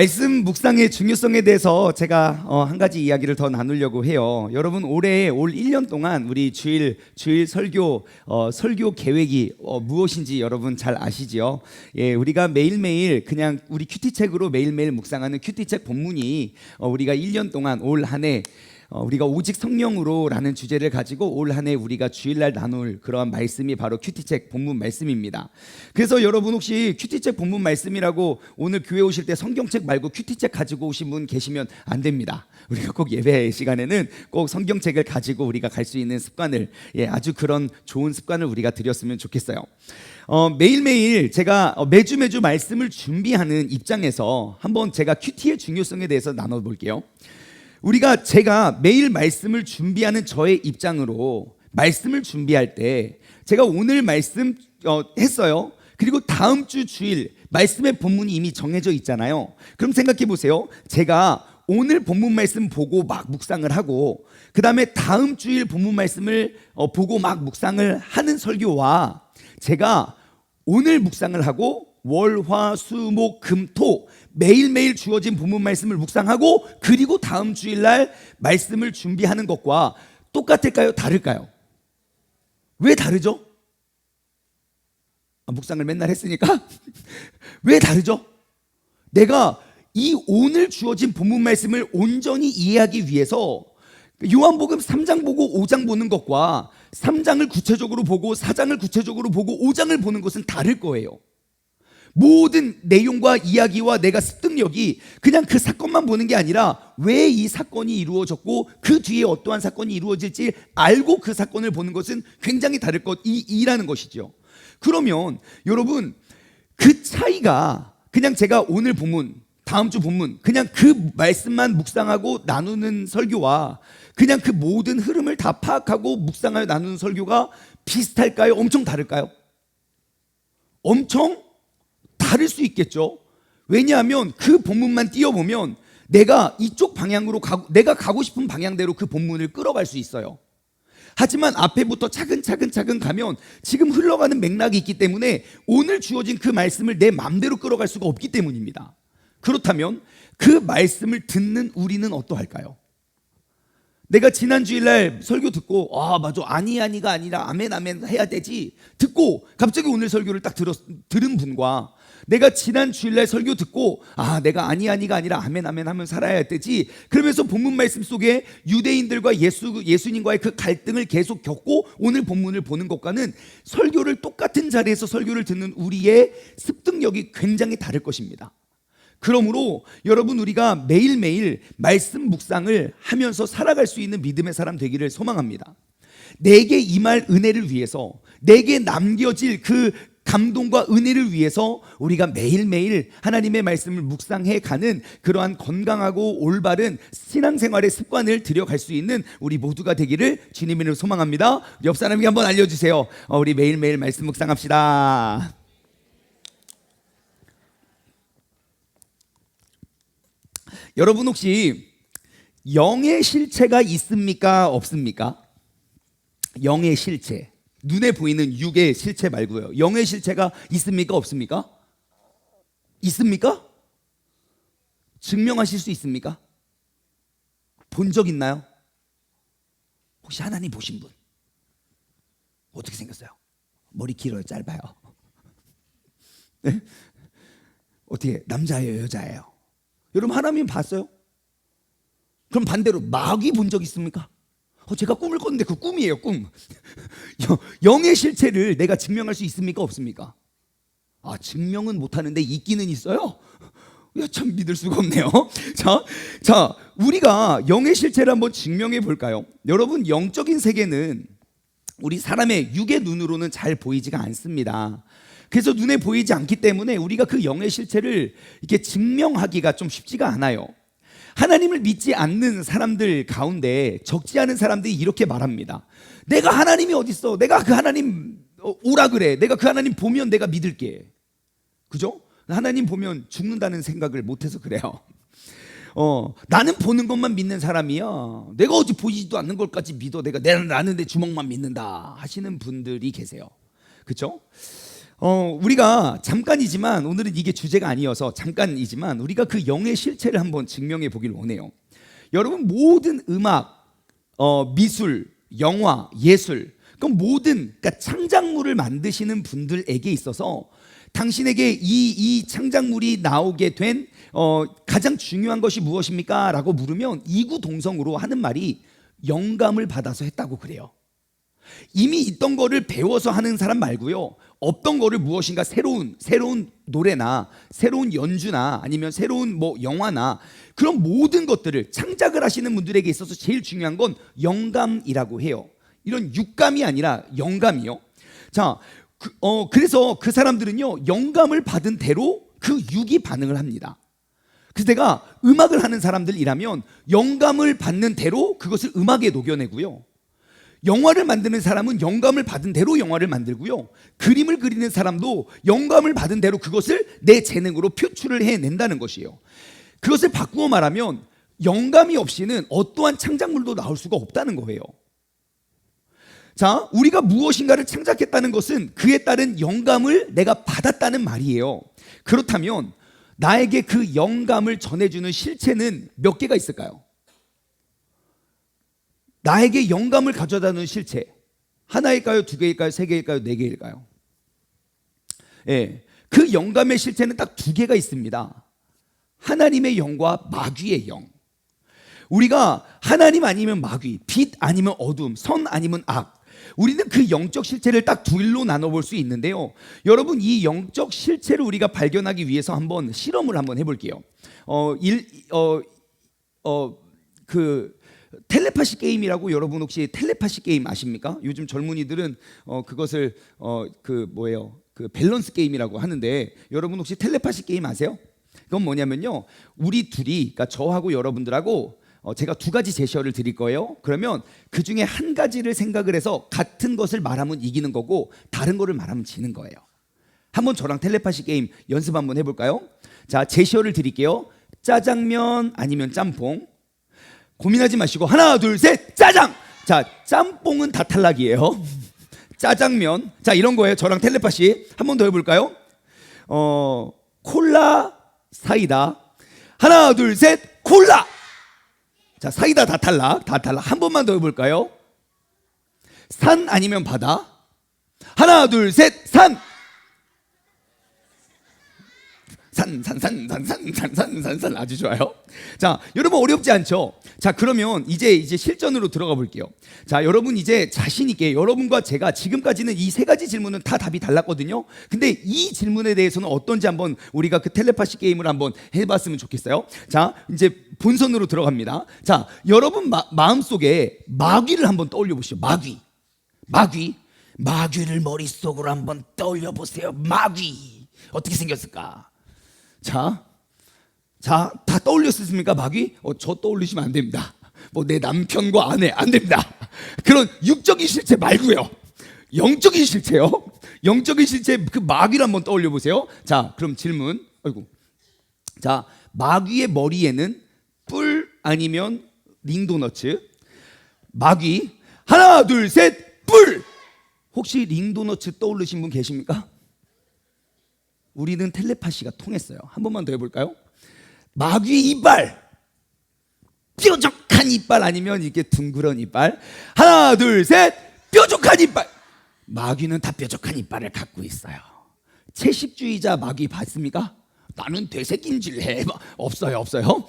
말씀 묵상의 중요성에 대해서 제가 한 가지 이야기를 더 나누려고 해요. 여러분 올 1년 동안 우리 주일 설교 설교 계획이 무엇인지 여러분 잘 아시지요? 예, 우리가 매일매일 그냥 우리 큐티책으로 매일매일 묵상하는 큐티책 본문이 우리가 1년 동안 올 한 해 우리가 오직 성령으로라는 주제를 가지고 올 한 해 우리가 주일날 나눌 그러한 말씀이 바로 큐티책 본문 말씀입니다. 그래서 여러분 혹시 큐티책 본문 말씀이라고 오늘 교회 오실 때 성경책 말고 큐티책 가지고 오신 분 계시면 안 됩니다. 우리가 꼭 예배 시간에는 꼭 성경책을 가지고 우리가 갈 수 있는 습관을 아주 그런 좋은 습관을 우리가 들였으면 좋겠어요. 매일매일 제가 매주 말씀을 준비하는 입장에서 한번 제가 큐티의 중요성에 대해서 나눠볼게요. 제가 매일 말씀을 준비하는 저의 입장으로 말씀을 준비할 때 제가 오늘 말씀 했어요. 그리고 다음 주 주일 말씀의 본문이 이미 정해져 있잖아요. 그럼 생각해 보세요. 제가 오늘 본문 말씀 보고 막 묵상을 하고 그 다음에 다음 주일 본문 말씀을 보고 막 묵상을 하는 설교와 제가 오늘 묵상을 하고 월, 화, 수, 목, 금, 토 매일매일 주어진 본문 말씀을 묵상하고 그리고 다음 주일날 말씀을 준비하는 것과 똑같을까요? 다를까요? 왜 다르죠? 묵상을 맨날 했으니까 왜 다르죠? 내가 이 오늘 주어진 본문 말씀을 온전히 이해하기 위해서 요한복음 3장 보고 5장 보는 것과 3장을 구체적으로 보고 4장을 구체적으로 보고 5장을 보는 것은 다를 거예요. 모든 내용과 이야기와 내가 습득력이 그냥 그 사건만 보는 게 아니라 왜 이 사건이 이루어졌고 그 뒤에 어떠한 사건이 이루어질지 알고 그 사건을 보는 것은 굉장히 다를 이라는 것이죠. 그러면 여러분 그 차이가 그냥 제가 오늘 본문 다음 주 본문 그냥 그 말씀만 묵상하고 나누는 설교와 그냥 그 모든 흐름을 다 파악하고 묵상하여 나누는 설교가 비슷할까요? 엄청 다를까요? 엄청 다를 수 있겠죠. 왜냐하면 그 본문만 띄워보면 내가 이쪽 방향으로 내가 가고 싶은 방향대로 그 본문을 끌어갈 수 있어요. 하지만 앞에부터 차근차근 가면 지금 흘러가는 맥락이 있기 때문에 오늘 주어진 그 말씀을 내 마음대로 끌어갈 수가 없기 때문입니다. 그렇다면 그 말씀을 듣는 우리는 어떠할까요? 내가 지난 주일날 설교 듣고 맞아 아니가 아니라 아멘 해야 되지 듣고 갑자기 오늘 설교를 딱 들은 분과 내가 지난 주일날 설교 듣고 내가 아니가 아니라 아멘 하면 살아야 되지 그러면서 본문 말씀 속에 유대인들과 예수님과의 그 갈등을 계속 겪고 오늘 본문을 보는 것과는 설교를 똑같은 자리에서 설교를 듣는 우리의 습득력이 굉장히 다를 것입니다. 그러므로 여러분 우리가 매일매일 말씀 묵상을 하면서 살아갈 수 있는 믿음의 사람 되기를 소망합니다. 내게 임할 은혜를 위해서 내게 남겨질 그 감동과 은혜를 위해서 우리가 매일매일 하나님의 말씀을 묵상해 가는 그러한 건강하고 올바른 신앙생활의 습관을 들여갈 수 있는 우리 모두가 되기를 주님으로 소망합니다. 옆 사람에게 한번 알려주세요. 우리 매일매일 말씀 묵상합시다. 여러분 혹시 영의 실체가 있습니까? 없습니까? 영의 실체, 눈에 보이는 육의 실체 말고요. 영의 실체가 있습니까? 없습니까? 있습니까? 증명하실 수 있습니까? 본 적 있나요? 혹시 하나님 보신 분? 어떻게 생겼어요? 머리 길어요? 짧아요? 네? 어떻게 남자예요? 여자예요? 여러분 하나님 봤어요? 그럼 반대로 마귀 본 적 있습니까? 제가 꿈을 꿨는데 그 꿈이에요, 꿈. 영의 실체를 내가 증명할 수 있습니까? 없습니까? 증명은 못하는데 있기는 있어요? 참 믿을 수가 없네요. 자, 우리가 영의 실체를 한번 증명해 볼까요? 여러분 영적인 세계는 우리 사람의 육의 눈으로는 잘 보이지가 않습니다. 그래서 눈에 보이지 않기 때문에 우리가 그 영의 실체를 이렇게 증명하기가 좀 쉽지가 않아요. 하나님을 믿지 않는 사람들 가운데 적지 않은 사람들이 이렇게 말합니다. 내가 하나님이 어딨어? 내가 그 하나님 오라 그래. 내가 그 하나님 보면 내가 믿을게. 그죠? 하나님 보면 죽는다는 생각을 못해서 그래요. 나는 보는 것만 믿는 사람이야. 내가 어디 보이지도 않는 것까지 믿어. 나는 내 주먹만 믿는다 하시는 분들이 계세요. 그렇죠? 우리가 잠깐이지만 오늘은 이게 주제가 아니어서 잠깐이지만 우리가 그 영의 실체를 한번 증명해 보길 원해요. 여러분 모든 음악, 미술, 영화, 예술, 그러니까 창작물을 만드시는 분들에게 있어서 당신에게 이 창작물이 나오게 된 가장 중요한 것이 무엇입니까? 라고 물으면 이구동성으로 하는 말이 영감을 받아서 했다고 그래요. 이미 있던 거를 배워서 하는 사람 말고요, 없던 거를 무엇인가 새로운 노래나 새로운 연주나 아니면 새로운 영화나 그런 모든 것들을 창작을 하시는 분들에게 있어서 제일 중요한 건 영감이라고 해요. 이런 육감이 아니라 영감이요. 자, 그래서 그 사람들은요 영감을 받은 대로 그 육이 반응을 합니다. 그래서 내가 음악을 하는 사람들이라면 영감을 받는 대로 그것을 음악에 녹여내고요, 영화를 만드는 사람은 영감을 받은 대로 영화를 만들고요, 그림을 그리는 사람도 영감을 받은 대로 그것을 내 재능으로 표출을 해낸다는 것이에요. 그것을 바꾸어 말하면 영감이 없이는 어떠한 창작물도 나올 수가 없다는 거예요. 자, 우리가 무엇인가를 창작했다는 것은 그에 따른 영감을 내가 받았다는 말이에요. 그렇다면 나에게 그 영감을 전해주는 실체는 몇 개가 있을까요? 나에게 영감을 가져다주는 실체 하나일까요? 두 개일까요? 세 개일까요? 네 개일까요? 예, 그 영감의 실체는 딱 두 개가 있습니다. 하나님의 영과 마귀의 영. 우리가 하나님 아니면 마귀, 빛 아니면 어둠, 선 아니면 악, 우리는 그 영적 실체를 딱 둘로 나눠볼 수 있는데요, 여러분 이 영적 실체를 우리가 발견하기 위해서 한번 실험을 한번 해볼게요. 텔레파시 게임이라고, 여러분 혹시 텔레파시 게임 아십니까? 요즘 젊은이들은 그것을 그 밸런스 게임이라고 하는데, 여러분 혹시 텔레파시 게임 아세요? 그건 뭐냐면요, 우리 둘이, 그러니까 저하고 여러분들하고 제가 두 가지 제시어를 드릴 거예요. 그러면 그 중에 한 가지를 생각을 해서 같은 것을 말하면 이기는 거고 다른 거를 말하면 지는 거예요. 한번 저랑 텔레파시 게임 연습 한번 해볼까요? 자, 제시어를 드릴게요. 짜장면 아니면 짬뽕. 고민하지 마시고 하나 둘 셋, 짜장! 자, 짬뽕은 다 탈락이에요. 짜장면, 자 이런 거예요. 저랑 텔레파시 한번 더 해볼까요? 콜라 사이다. 하나 둘 셋, 콜라! 자, 사이다 다 탈락. 한 번만 더 해볼까요? 산 아니면 바다. 하나 둘 셋, 산! 산 아주 좋아요. 자, 여러분 어렵지 않죠? 자, 그러면 이제 실전으로 들어가 볼게요. 자, 여러분 이제 자신 있게, 여러분과 제가 지금까지는 이 세 가지 질문은 다 답이 달랐거든요. 근데 이 질문에 대해서는 어떤지 한번 우리가 그 텔레파시 게임을 한번 해봤으면 좋겠어요. 자, 이제 본선으로 들어갑니다. 자, 여러분 마음속에 마귀를 한번 떠올려 보시죠. 마귀를 머릿속으로 한번 떠올려 보세요. 마귀 어떻게 생겼을까? 자, 다 떠올렸습니까? 마귀? 저 떠올리시면 안 됩니다. 내 남편과 아내 안 됩니다. 그런 육적인 실체 말고요, 영적인 실체요. 영적인 실체 그 마귀를 한번 떠올려 보세요. 자, 그럼 질문. 자, 마귀의 머리에는 뿔 아니면 링도너츠? 마귀 하나 둘 셋, 뿔! 혹시 링도너츠 떠오르신 분 계십니까? 우리는 텔레파시가 통했어요. 한 번만 더 해볼까요? 마귀의 이빨, 뾰족한 이빨 아니면 이렇게 둥그런 이빨. 하나 둘 셋, 뾰족한 이빨. 마귀는 다 뾰족한 이빨을 갖고 있어요. 채식주의자 마귀 봤습니까? 나는 되새김질해. 없어요.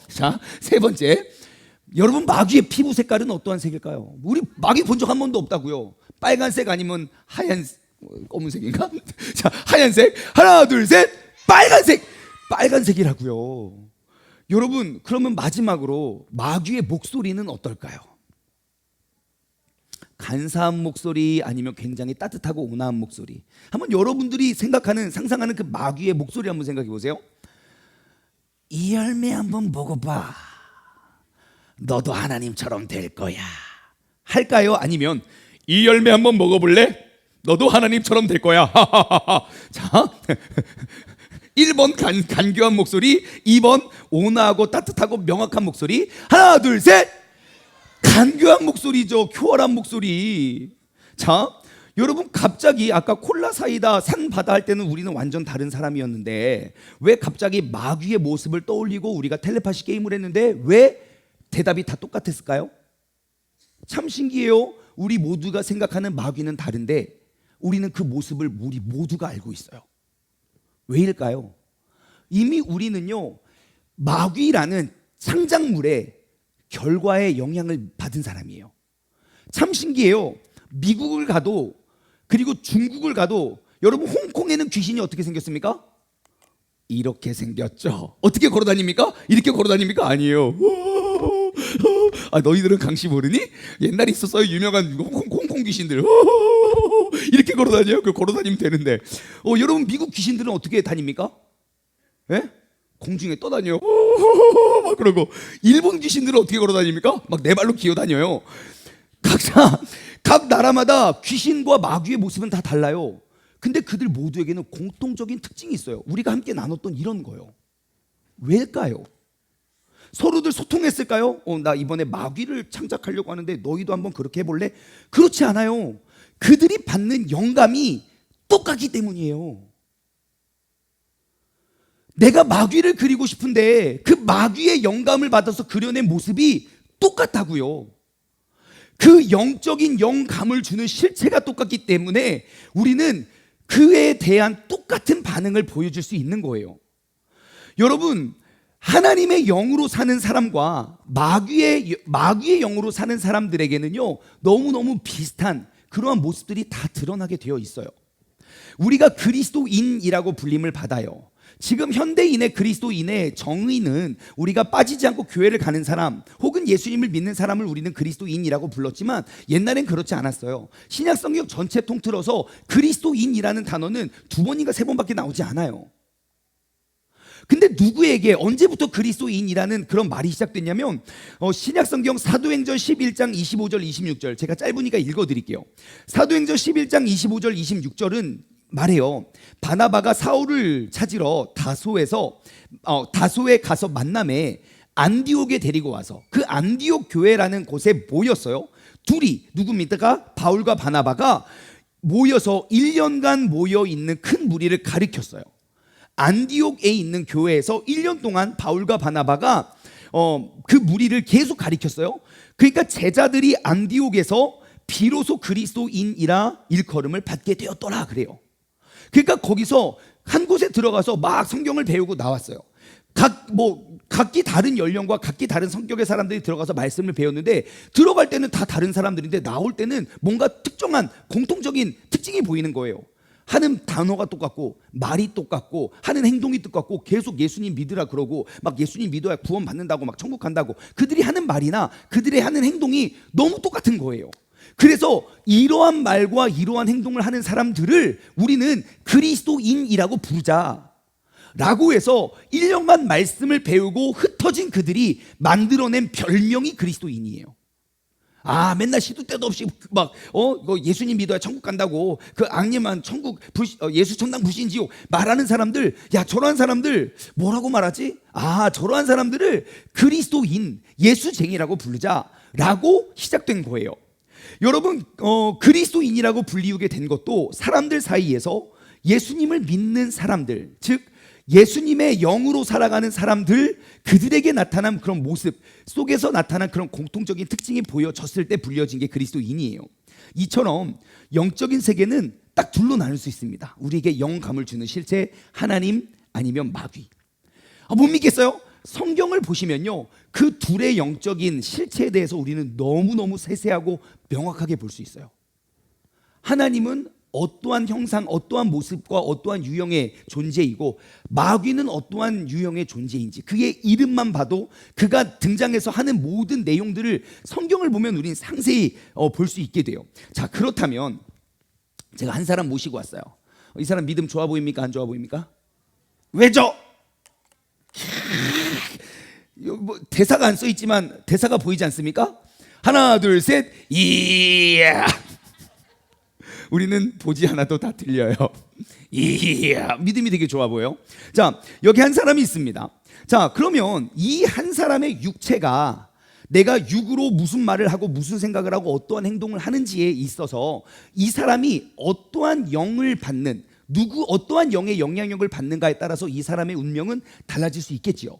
자, 세 번째, 여러분 마귀의 피부 색깔은 어떠한 색일까요? 우리 마귀 본 적 한 번도 없다고요. 빨간색 아니면 검은색인가? 자, 하얀색. 하나 둘 셋, 빨간색이라고요. 여러분, 그러면 마지막으로 마귀의 목소리는 어떨까요? 간사한 목소리 아니면 굉장히 따뜻하고 온화한 목소리. 한번 여러분들이 상상하는 그 마귀의 목소리 한번 생각해 보세요. 이 열매 한번 먹어봐. 너도 하나님처럼 될 거야. 할까요? 아니면 이 열매 한번 먹어볼래? 너도 하나님처럼 될 거야. 자, 1번 간교한 목소리, 2번 온화하고 따뜻하고 명확한 목소리. 하나 둘 셋, 간교한 목소리죠. 큐어한 목소리. 자, 여러분 갑자기 아까 콜라 사이다 산 바다 할 때는 우리는 완전 다른 사람이었는데 왜 갑자기 마귀의 모습을 떠올리고 우리가 텔레파시 게임을 했는데 왜 대답이 다 똑같았을까요? 참 신기해요. 우리 모두가 생각하는 마귀는 다른데 우리는 그 모습을 우리 모두가 알고 있어요. 왜일까요? 이미 우리는요 마귀라는 창작물의 결과에 영향을 받은 사람이에요. 참 신기해요. 미국을 가도 그리고 중국을 가도 여러분 홍콩에는 귀신이 어떻게 생겼습니까? 이렇게 생겼죠. 어떻게 걸어다닙니까? 이렇게 걸어다닙니까? 아니에요. 아, 너희들은 강씨 모르니? 옛날에 있었어요. 유명한 홍콩 귀신들. 이렇게 걸어다녀요. 그 걸어다니면 되는데. 여러분 미국 귀신들은 어떻게 다닙니까? 예? 공중에 떠다녀요. 막 그러고 일본 귀신들은 어떻게 걸어다닙니까? 막 네 발로 기어다녀요. 각 나라마다 귀신과 마귀의 모습은 다 달라요. 근데 그들 모두에게는 공통적인 특징이 있어요. 우리가 함께 나눴던 이런 거요. 왜일까요? 서로들 소통했을까요? 나 이번에 마귀를 창작하려고 하는데 너희도 한번 그렇게 해볼래? 그렇지 않아요. 그들이 받는 영감이 똑같기 때문이에요. 내가 마귀를 그리고 싶은데 그 마귀의 영감을 받아서 그려낸 모습이 똑같다고요. 그 영적인 영감을 주는 실체가 똑같기 때문에 우리는 그에 대한 똑같은 반응을 보여줄 수 있는 거예요. 여러분, 하나님의 영으로 사는 사람과 마귀의 영으로 사는 사람들에게는요 너무너무 비슷한 그러한 모습들이 다 드러나게 되어 있어요. 우리가 그리스도인이라고 불림을 받아요. 지금 현대인의 그리스도인의 정의는 우리가 빠지지 않고 교회를 가는 사람 혹은 예수님을 믿는 사람을 우리는 그리스도인이라고 불렀지만 옛날엔 그렇지 않았어요. 신약 성경 전체 통틀어서 그리스도인이라는 단어는 2번인가 3번밖에 나오지 않아요. 근데 누구에게 언제부터 그리스도인이라는 그런 말이 시작됐냐면 신약 성경 사도행전 11장 25절 26절 제가 짧으니까 읽어드릴게요. 사도행전 11장 25절 26절은 말해요. 바나바가 사울을 찾으러 다소에 가서 만남에 안디옥에 데리고 와서 그 안디옥 교회라는 곳에 모였어요. 둘이 누굽니까? 바울과 바나바가 모여서 1년간 모여 있는 큰 무리를 가르쳤어요. 안디옥에 있는 교회에서 1년 동안 바울과 바나바가 그 무리를 계속 가르쳤어요. 그러니까 제자들이 안디옥에서 비로소 그리스도인이라 일컬음을 받게 되었더라 그래요. 그러니까 거기서 한 곳에 들어가서 막 성경을 배우고 나왔어요. 각기 다른 연령과 각기 다른 성격의 사람들이 들어가서 말씀을 배웠는데 들어갈 때는 다 다른 사람들인데 나올 때는 뭔가 특정한 공통적인 특징이 보이는 거예요. 하는 단어가 똑같고 말이 똑같고 하는 행동이 똑같고 계속 예수님 믿으라 그러고 막 예수님 믿어야 구원 받는다고 막 천국 간다고 그들이 하는 말이나 그들의 하는 행동이 너무 똑같은 거예요. 그래서 이러한 말과 이러한 행동을 하는 사람들을 우리는 그리스도인이라고 부르자 라고 해서 1년간 말씀을 배우고 흩어진 그들이 만들어낸 별명이 그리스도인이에요. 맨날 시도 때도 없이 예수님 믿어야 천국 간다고 그 악님한 예수 천당 불신지옥 말하는 사람들, 저러한 사람들 뭐라고 말하지? 저러한 사람들을 그리스도인, 예수쟁이라고 부르자라고 시작된 거예요. 여러분, 그리스도인이라고 불리우게 된 것도 사람들 사이에서 예수님을 믿는 사람들, 즉 예수님의 영으로 살아가는 사람들, 그들에게 나타난 그런 모습 속에서 나타난 그런 공통적인 특징이 보여졌을 때 불려진 게 그리스도인이에요. 이처럼 영적인 세계는 딱 둘로 나눌 수 있습니다. 우리에게 영감을 주는 실체, 하나님 아니면 마귀. 못 믿겠어요? 성경을 보시면요 그 둘의 영적인 실체에 대해서 우리는 너무너무 세세하고 명확하게 볼 수 있어요. 하나님은 어떠한 형상, 어떠한 모습과 어떠한 유형의 존재이고 마귀는 어떠한 유형의 존재인지 그의 이름만 봐도 그가 등장해서 하는 모든 내용들을 성경을 보면 우리는 상세히 볼 수 있게 돼요. 자, 그렇다면 제가 한 사람 모시고 왔어요. 이 사람 믿음 좋아 보입니까? 안 좋아 보입니까? 왜죠? 대사가 안 써 있지만 대사가 보이지 않습니까? 하나 둘 셋 이야. 우리는 보지 않아도 다 들려요. 이야, 믿음이 되게 좋아 보여요. 자, 여기 한 사람이 있습니다. 자, 그러면 이 한 사람의 육체가 내가 육으로 무슨 말을 하고 무슨 생각을 하고 어떠한 행동을 하는지에 있어서 이 사람이 어떠한 영을 받는, 어떠한 영의 영향력을 받는가에 따라서 이 사람의 운명은 달라질 수 있겠지요.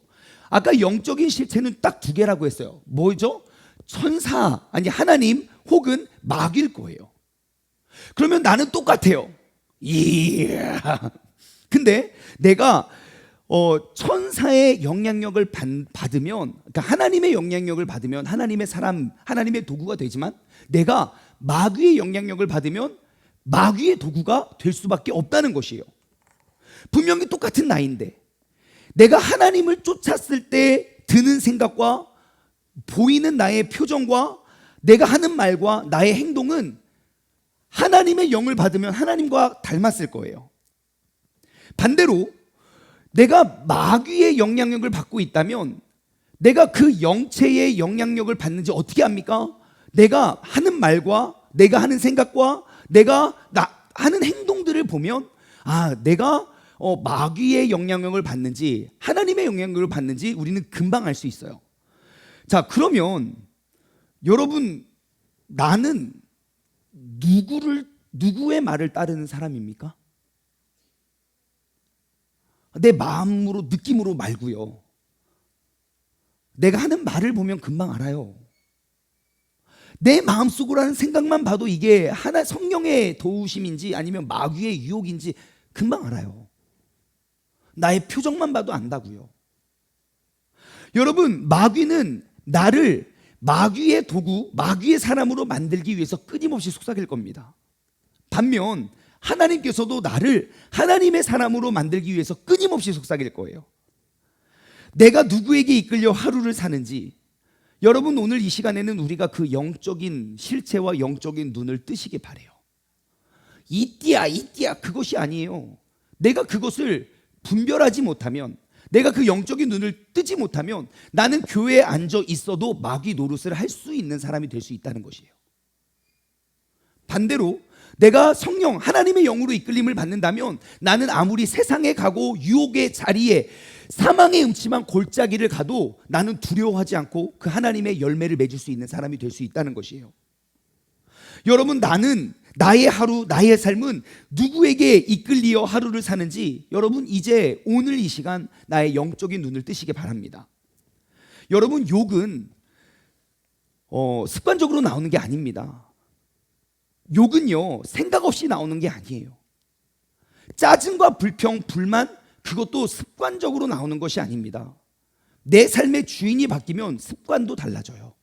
아까 영적인 실체는 딱 두 개라고 했어요. 뭐죠? 천사, 아니 하나님 혹은 마귀일 거예요. 그러면 나는 똑같아요. 이야. 근데 내가 천사의 영향력을 받으면, 그러니까 하나님의 영향력을 받으면 하나님의 사람, 하나님의 도구가 되지만, 내가 마귀의 영향력을 받으면 마귀의 도구가 될 수밖에 없다는 것이에요. 분명히 똑같은 나인데 내가 하나님을 쫓았을 때 드는 생각과 보이는 나의 표정과 내가 하는 말과 나의 행동은 하나님의 영을 받으면 하나님과 닮았을 거예요. 반대로 내가 마귀의 영향력을 받고 있다면 내가 그 영체의 영향력을 받는지 어떻게 합니까? 내가 하는 말과 내가 하는 생각과 내가 하는 행동들을 보면 내가 마귀의 영향력을 받는지 하나님의 영향력을 받는지 우리는 금방 알 수 있어요. 자, 그러면 여러분, 나는 누구의 말을 따르는 사람입니까? 내 마음으로, 느낌으로 말고요. 내가 하는 말을 보면 금방 알아요. 내 마음속으로 하는 생각만 봐도 이게 하나 성령의 도우심인지 아니면 마귀의 유혹인지 금방 알아요. 나의 표정만 봐도 안다고요. 여러분, 마귀는 나를 마귀의 도구, 마귀의 사람으로 만들기 위해서 끊임없이 속삭일 겁니다. 반면 하나님께서도 나를 하나님의 사람으로 만들기 위해서 끊임없이 속삭일 거예요. 내가 누구에게 이끌려 하루를 사는지, 여러분 오늘 이 시간에는 우리가 그 영적인 실체와 영적인 눈을 뜨시기 바래요. 이띠야 그것이 아니에요. 내가 그것을 분별하지 못하면, 내가 그 영적인 눈을 뜨지 못하면 나는 교회에 앉아 있어도 마귀 노릇을 할 수 있는 사람이 될 수 있다는 것이에요. 반대로 내가 성령 하나님의 영으로 이끌림을 받는다면 나는 아무리 세상에 가고 유혹의 자리에 사망의 음침한 골짜기를 가도 나는 두려워하지 않고 그 하나님의 열매를 맺을 수 있는 사람이 될 수 있다는 것이에요. 여러분, 나는 나의 하루, 나의 삶은 누구에게 이끌리어 하루를 사는지 여러분 이제 오늘 이 시간 나의 영적인 눈을 뜨시기 바랍니다. 여러분, 욕은 습관적으로 나오는 게 아닙니다. 욕은요 생각 없이 나오는 게 아니에요. 짜증과 불평, 불만, 그것도 습관적으로 나오는 것이 아닙니다. 내 삶의 주인이 바뀌면 습관도 달라져요.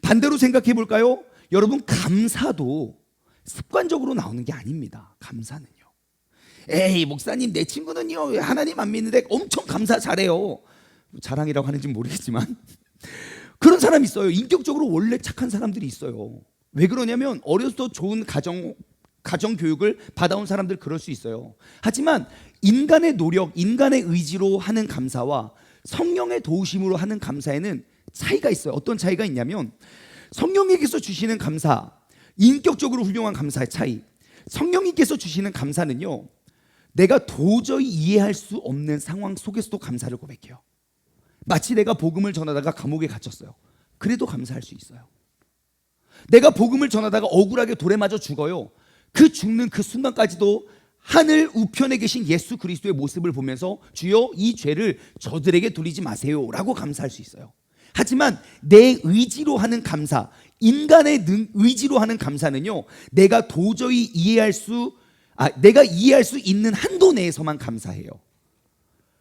반대로 생각해 볼까요? 여러분, 감사도 습관적으로 나오는 게 아닙니다. 감사는요, 에이 목사님 내 친구는요 하나님 안 믿는데 엄청 감사 잘해요. 자랑이라고 하는지 모르겠지만 그런 사람이 있어요. 인격적으로 원래 착한 사람들이 있어요. 왜 그러냐면 어려서 좋은 가정 교육을 받아온 사람들 그럴 수 있어요. 하지만 인간의 노력, 인간의 의지로 하는 감사와 성령의 도우심으로 하는 감사에는 차이가 있어요. 어떤 차이가 있냐면 성령님께서 주시는 감사, 인격적으로 훌륭한 감사의 차이. 성령님께서 주시는 감사는요, 내가 도저히 이해할 수 없는 상황 속에서도 감사를 고백해요. 마치 내가 복음을 전하다가 감옥에 갇혔어요. 그래도 감사할 수 있어요. 내가 복음을 전하다가 억울하게 돌에 맞아 죽어요. 그 죽는 그 순간까지도 하늘 우편에 계신 예수 그리스도의 모습을 보면서 주여 이 죄를 저들에게 돌리지 마세요 라고 감사할 수 있어요. 하지만 내 의지로 하는 감사, 인간의 의지로 하는 감사는요, 내가 도저히 이해할 수 있는 한도 내에서만 감사해요.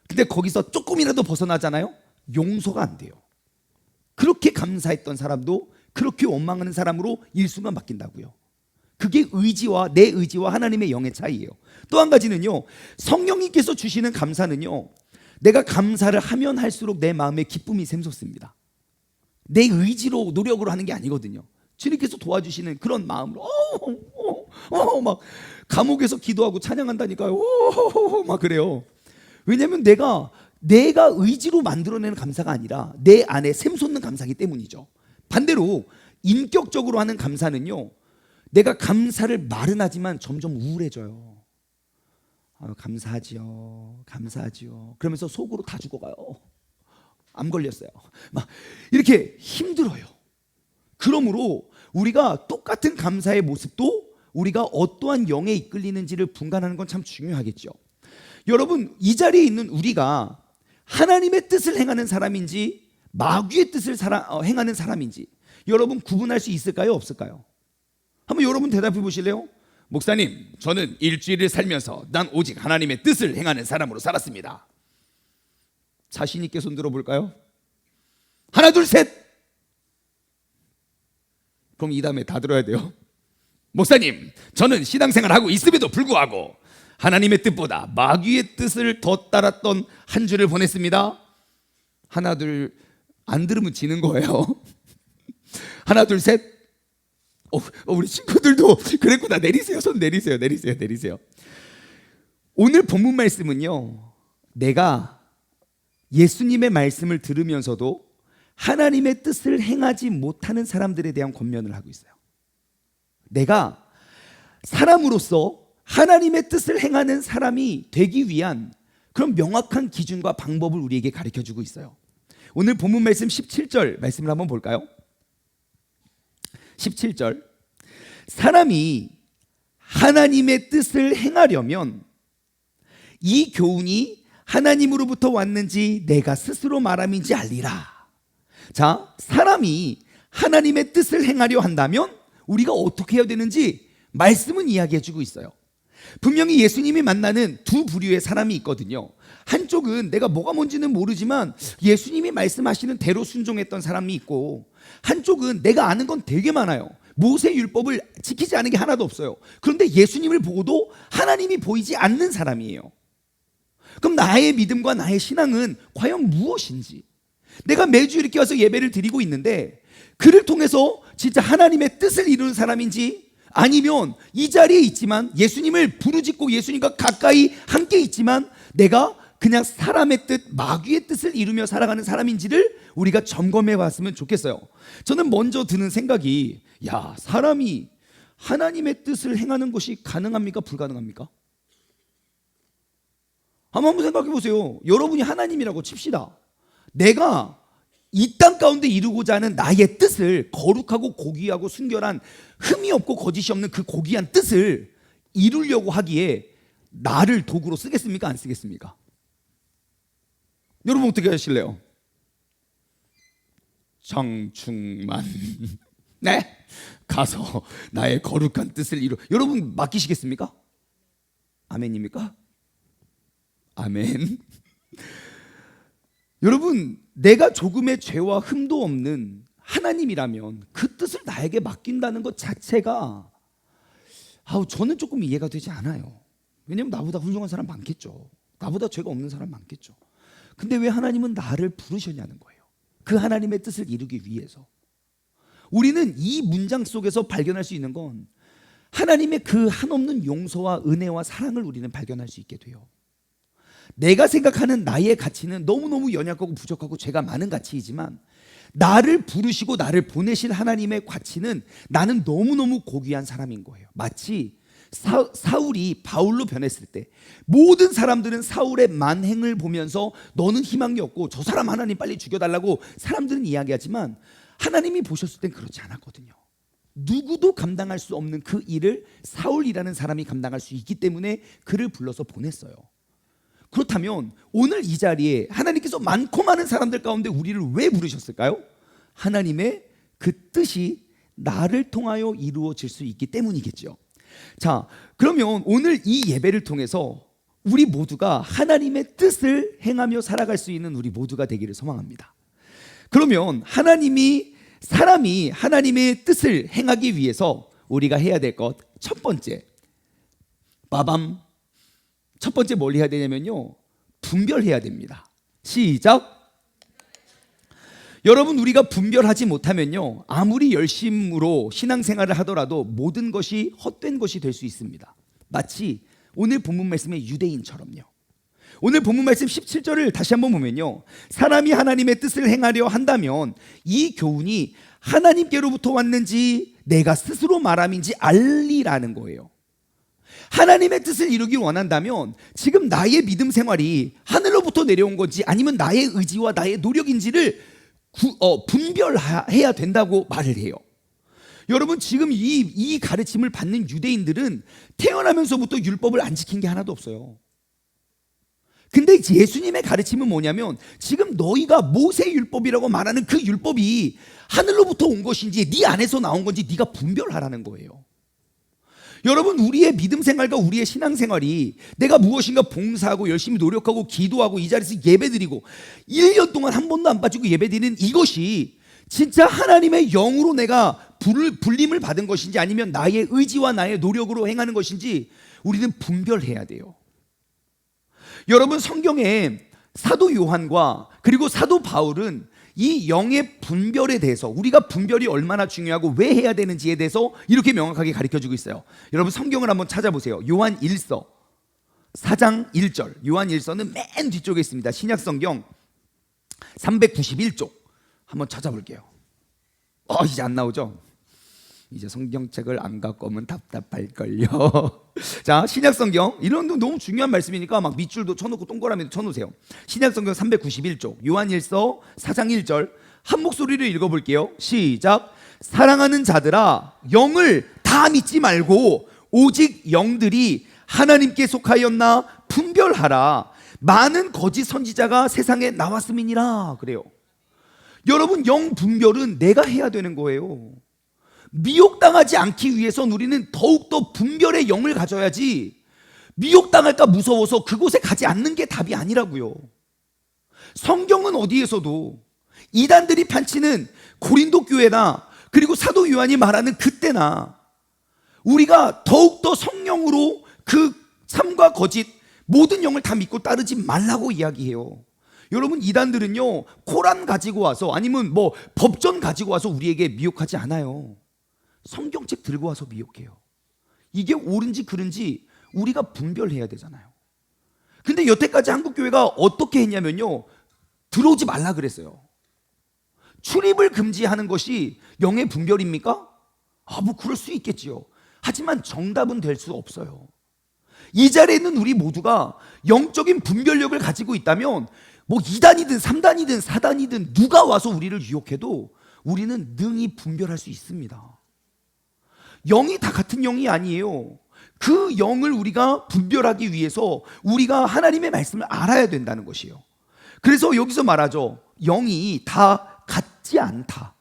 근데 거기서 조금이라도 벗어나잖아요? 용서가 안 돼요. 그렇게 감사했던 사람도 그렇게 원망하는 사람으로 일순간 바뀐다고요. 그게 내 의지와 하나님의 영의 차이예요. 또 한 가지는요, 성령님께서 주시는 감사는요, 내가 감사를 하면 할수록 내 마음에 기쁨이 샘솟습니다. 내 의지로 노력으로 하는 게 아니거든요. 주님께서 도와주시는 그런 마음으로 막 감옥에서 기도하고 찬양한다니까요. 막 그래요. 왜냐하면 내가 의지로 만들어내는 감사가 아니라 내 안에 샘솟는 감사이기 때문이죠. 반대로 인격적으로 하는 감사는요, 내가 감사를 말은 하지만 점점 우울해져요. 감사하지요. 그러면서 속으로 다 죽어가요. 암 걸렸어요. 막 이렇게 힘들어요. 그러므로 우리가 똑같은 감사의 모습도 우리가 어떠한 영에 이끌리는지를 분간하는 건 참 중요하겠죠. 여러분, 이 자리에 있는 우리가 하나님의 뜻을 행하는 사람인지 마귀의 뜻을 행하는 사람인지 여러분 구분할 수 있을까요? 없을까요? 한번 여러분 대답해 보실래요? 목사님, 저는 일주일을 살면서 난 오직 하나님의 뜻을 행하는 사람으로 살았습니다. 자신 있게 손 들어볼까요? 하나 둘 셋. 그럼 이 다음에 다 들어야 돼요. 목사님, 저는 신앙생활을 하고 있음에도 불구하고 하나님의 뜻보다 마귀의 뜻을 더 따랐던 한 주를 보냈습니다. 하나 둘. 안 들으면 지는 거예요. 하나 둘 셋. 우리 친구들도 그랬구나. 내리세요. 손 내리세요. 내리세요. 오늘 본문 말씀은요, 내가 예수님의 말씀을 들으면서도 하나님의 뜻을 행하지 못하는 사람들에 대한 권면을 하고 있어요. 내가 사람으로서 하나님의 뜻을 행하는 사람이 되기 위한 그런 명확한 기준과 방법을 우리에게 가르쳐주고 있어요. 오늘 본문 말씀 17절 말씀을 한번 볼까요? 17절. 사람이 하나님의 뜻을 행하려면 이 교훈이 하나님으로부터 왔는지 내가 스스로 말함인지 알리라. 자, 사람이 하나님의 뜻을 행하려 한다면 우리가 어떻게 해야 되는지 말씀은 이야기해주고 있어요. 분명히 예수님이 만나는 두 부류의 사람이 있거든요. 한쪽은 내가 뭐가 뭔지는 모르지만 예수님이 말씀하시는 대로 순종했던 사람이 있고, 한쪽은 내가 아는 건 되게 많아요. 모세 율법을 지키지 않은 게 하나도 없어요. 그런데 예수님을 보고도 하나님이 보이지 않는 사람이에요. 그럼 나의 믿음과 나의 신앙은 과연 무엇인지, 내가 매주 이렇게 와서 예배를 드리고 있는데 그를 통해서 진짜 하나님의 뜻을 이루는 사람인지, 아니면 이 자리에 있지만 예수님을 부르짖고 예수님과 가까이 함께 있지만 내가 그냥 사람의 뜻, 마귀의 뜻을 이루며 살아가는 사람인지를 우리가 점검해 봤으면 좋겠어요. 저는 먼저 드는 생각이, 야, 사람이 하나님의 뜻을 행하는 것이 가능합니까? 불가능합니까? 한번 생각해 보세요. 여러분이 하나님이라고 칩시다. 내가 이 땅 가운데 이루고자 하는 나의 뜻을, 거룩하고 고귀하고 순결한 흠이 없고 거짓이 없는 그 고귀한 뜻을 이루려고 하기에 나를 도구로 쓰겠습니까? 안 쓰겠습니까? 여러분 어떻게 하실래요? 장충만 네? 가서 나의 거룩한 뜻을 이루. 여러분 맡기시겠습니까? 아멘입니까? 아멘. 여러분, 내가 조금의 죄와 흠도 없는 하나님이라면 그 뜻을 나에게 맡긴다는 것 자체가 저는 조금 이해가 되지 않아요. 왜냐하면 나보다 훌륭한 사람 많겠죠. 나보다 죄가 없는 사람 많겠죠. 근데 왜 하나님은 나를 부르셨냐는 거예요. 그 하나님의 뜻을 이루기 위해서. 우리는 이 문장 속에서 발견할 수 있는 건 하나님의 그 한없는 용서와 은혜와 사랑을 우리는 발견할 수 있게 돼요. 내가 생각하는 나의 가치는 너무너무 연약하고 부족하고 죄가 많은 가치이지만, 나를 부르시고 나를 보내실 하나님의 가치는 나는 너무너무 고귀한 사람인 거예요. 마치 사울이 바울로 변했을 때 모든 사람들은 사울의 만행을 보면서 너는 희망이 없고 저 사람 하나님 빨리 죽여달라고 사람들은 이야기하지만, 하나님이 보셨을 땐 그렇지 않았거든요. 누구도 감당할 수 없는 그 일을 사울이라는 사람이 감당할 수 있기 때문에 그를 불러서 보냈어요. 그렇다면 오늘 이 자리에 하나님께서 많고 많은 사람들 가운데 우리를 왜 부르셨을까요? 하나님의 그 뜻이 나를 통하여 이루어질 수 있기 때문이겠죠. 자, 그러면 오늘 이 예배를 통해서 우리 모두가 하나님의 뜻을 행하며 살아갈 수 있는 우리 모두가 되기를 소망합니다. 그러면 사람이 하나님의 뜻을 행하기 위해서 우리가 해야 될 것, 첫 번째, 첫 번째 뭘 해야 되냐면요, 분별해야 됩니다. 시작. 여러분, 우리가 분별하지 못하면요, 아무리 열심으로 신앙생활을 하더라도 모든 것이 헛된 것이 될 수 있습니다. 마치 오늘 본문 말씀의 유대인처럼요. 오늘 본문 말씀 17절을 다시 한번 보면요, 사람이 하나님의 뜻을 행하려 한다면 이 교훈이 하나님께로부터 왔는지 내가 스스로 말함인지 알리라는 거예요. 하나님의 뜻을 이루기 원한다면 지금 나의 믿음 생활이 하늘로부터 하늘로부터 내려온 건지 아니면 나의 의지와 나의 노력인지를 분별해야 된다고 말을 해요. 여러분, 지금 이 가르침을 받는 유대인들은 태어나면서부터 율법을 안 지킨 게 하나도 없어요. 근데 예수님의 가르침은 뭐냐면, 지금 너희가 모세 율법이라고 말하는 그 율법이 하늘로부터 온 것인지 네 안에서 나온 건지 네가 분별하라는 거예요. 여러분, 우리의 믿음 생활과 우리의 신앙 생활이 내가 무엇인가 봉사하고 열심히 노력하고 기도하고 이 자리에서 예배드리고 1년 동안 한 번도 안 빠지고 예배드리는 이것이 진짜 하나님의 영으로 내가 불림을 받은 것인지 아니면 나의 의지와 나의 노력으로 행하는 것인지 우리는 분별해야 돼요. 여러분, 성경에 사도 요한과 그리고 사도 바울은 이 영의 분별에 대해서, 우리가 분별이 얼마나 중요하고 왜 해야 되는지에 대해서 이렇게 명확하게 가르쳐주고 있어요. 여러분, 성경을 한번 찾아보세요. 요한 1서 4장 1절. 요한 1서는 맨 뒤쪽에 있습니다. 신약성경 391쪽 한번 찾아볼게요. 이제 안 나오죠? 이제 성경책을 안 갖고 오면 답답할걸요. 자, 신약성경, 이런 거 너무 중요한 말씀이니까 막 밑줄도 쳐놓고 동그라미도 쳐놓으세요. 신약성경 391쪽 요한일서 4장 1절 한 목소리로 읽어볼게요. 시작. 사랑하는 자들아, 영을 다 믿지 말고 오직 영들이 하나님께 속하였나 분별하라. 많은 거짓 선지자가 세상에 나왔음이니라. 그래요. 여러분, 영 분별은 내가 해야 되는 거예요. 미혹당하지 않기 위해서 우리는 더욱더 분별의 영을 가져야지, 미혹당할까 무서워서 그곳에 가지 않는 게 답이 아니라고요. 성경은 어디에서도 이단들이 판치는 고린도 교회나 그리고 사도 요한이 말하는 그때나 우리가 더욱더 성령으로 그 참과 거짓 모든 영을 다 믿고 따르지 말라고 이야기해요. 여러분, 이단들은요 코란 가지고 와서 아니면 뭐 법전 가지고 와서 우리에게 미혹하지 않아요. 성경책 들고 와서 미혹해요. 이게 옳은지 그른지 우리가 분별해야 되잖아요. 근데 여태까지 한국교회가 어떻게 했냐면요, 들어오지 말라 그랬어요. 출입을 금지하는 것이 영의 분별입니까? 뭐 그럴 수 있겠지요. 하지만 정답은 될 수 없어요. 이 자리에 있는 우리 모두가 영적인 분별력을 가지고 있다면 뭐 2단이든 3단이든 4단이든 누가 와서 우리를 유혹해도 우리는 능히 분별할 수 있습니다. 영이 다 같은 영이 아니에요. 그 영을 우리가 분별하기 위해서 우리가 하나님의 말씀을 알아야 된다는 것이에요. 그래서 여기서 말하죠. 영이 다 같지 않다.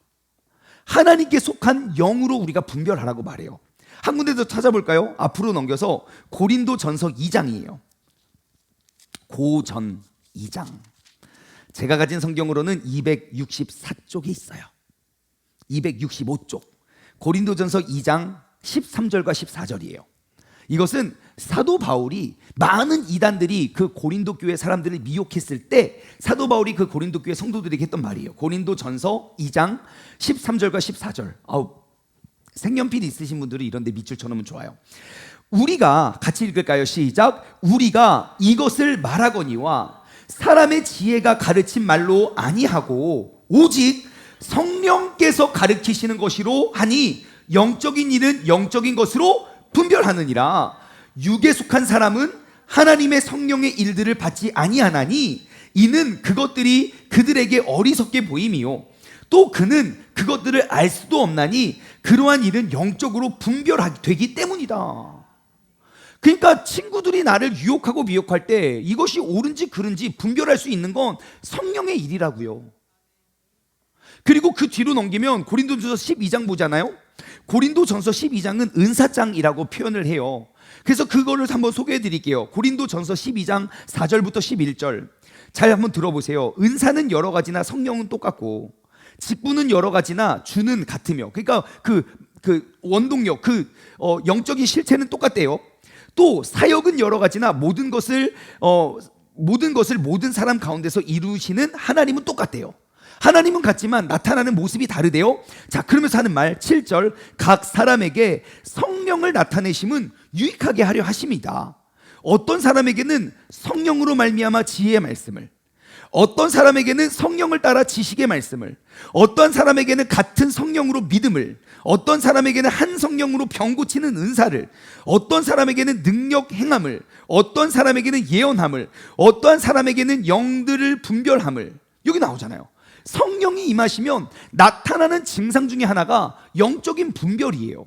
하나님께 속한 영으로 우리가 분별하라고 말해요. 한 군데 더 찾아볼까요? 앞으로 넘겨서 고린도전서 2장이에요. 고전 2장. 제가 가진 성경으로는 264쪽에 있어요. 265쪽. 고린도전서 2장 13절과 14절이에요. 이것은 사도 바울이 많은 이단들이 그 고린도 교회 사람들을 미혹했을 때 사도 바울이 그 고린도 교회 성도들에게 했던 말이에요. 고린도전서 2장 13절과 14절. 색연필 있으신 분들은 이런 데 밑줄 쳐놓으면 좋아요. 우리가 같이 읽을까요? 시작. 우리가 이것을 말하거니와 사람의 지혜가 가르친 말로 아니하고 오직 성령께서 가르치시는 것이로 하니 영적인 일은 영적인 것으로 분별하느니라. 육에 속한 사람은 하나님의 성령의 일들을 받지 아니하나니 이는 그것들이 그들에게 어리석게 보임이요 또 그는 그것들을 알 수도 없나니 그러한 일은 영적으로 분별하게 되기 때문이다. 그러니까 친구들이 나를 유혹하고 미혹할 때 이것이 옳은지 그른지 분별할 수 있는 건 성령의 일이라고요. 그리고 그 뒤로 넘기면 고린도전서 12장 보잖아요. 고린도전서 12장은 은사장이라고 표현을 해요. 그래서 그거를 한번 소개해 드릴게요. 고린도전서 12장 4절부터 11절 잘 한번 들어보세요. 은사는 여러 가지나 성령은 똑같고 직분은 여러 가지나 주는 같으며, 그러니까 그 원동력, 영적인 실체는 똑같대요. 또 사역은 여러 가지나 모든 것을 모든 사람 가운데서 이루시는 하나님은 똑같대요. 하나님은 같지만 나타나는 모습이 다르대요. 자, 그러면서 하는 말 7절 각 사람에게 성령을 나타내심은 유익하게 하려 하심이다. 어떤 사람에게는 성령으로 말미암아 지혜의 말씀을, 어떤 사람에게는 성령을 따라 지식의 말씀을, 어떤 사람에게는 같은 성령으로 믿음을, 어떤 사람에게는 한 성령으로 병 고치는 은사를, 어떤 사람에게는 능력 행함을, 어떤 사람에게는 예언함을, 어떠한 사람에게는 영들을 분별함을. 여기 나오잖아요. 성령이 임하시면 나타나는 증상 중에 하나가 영적인 분별이에요.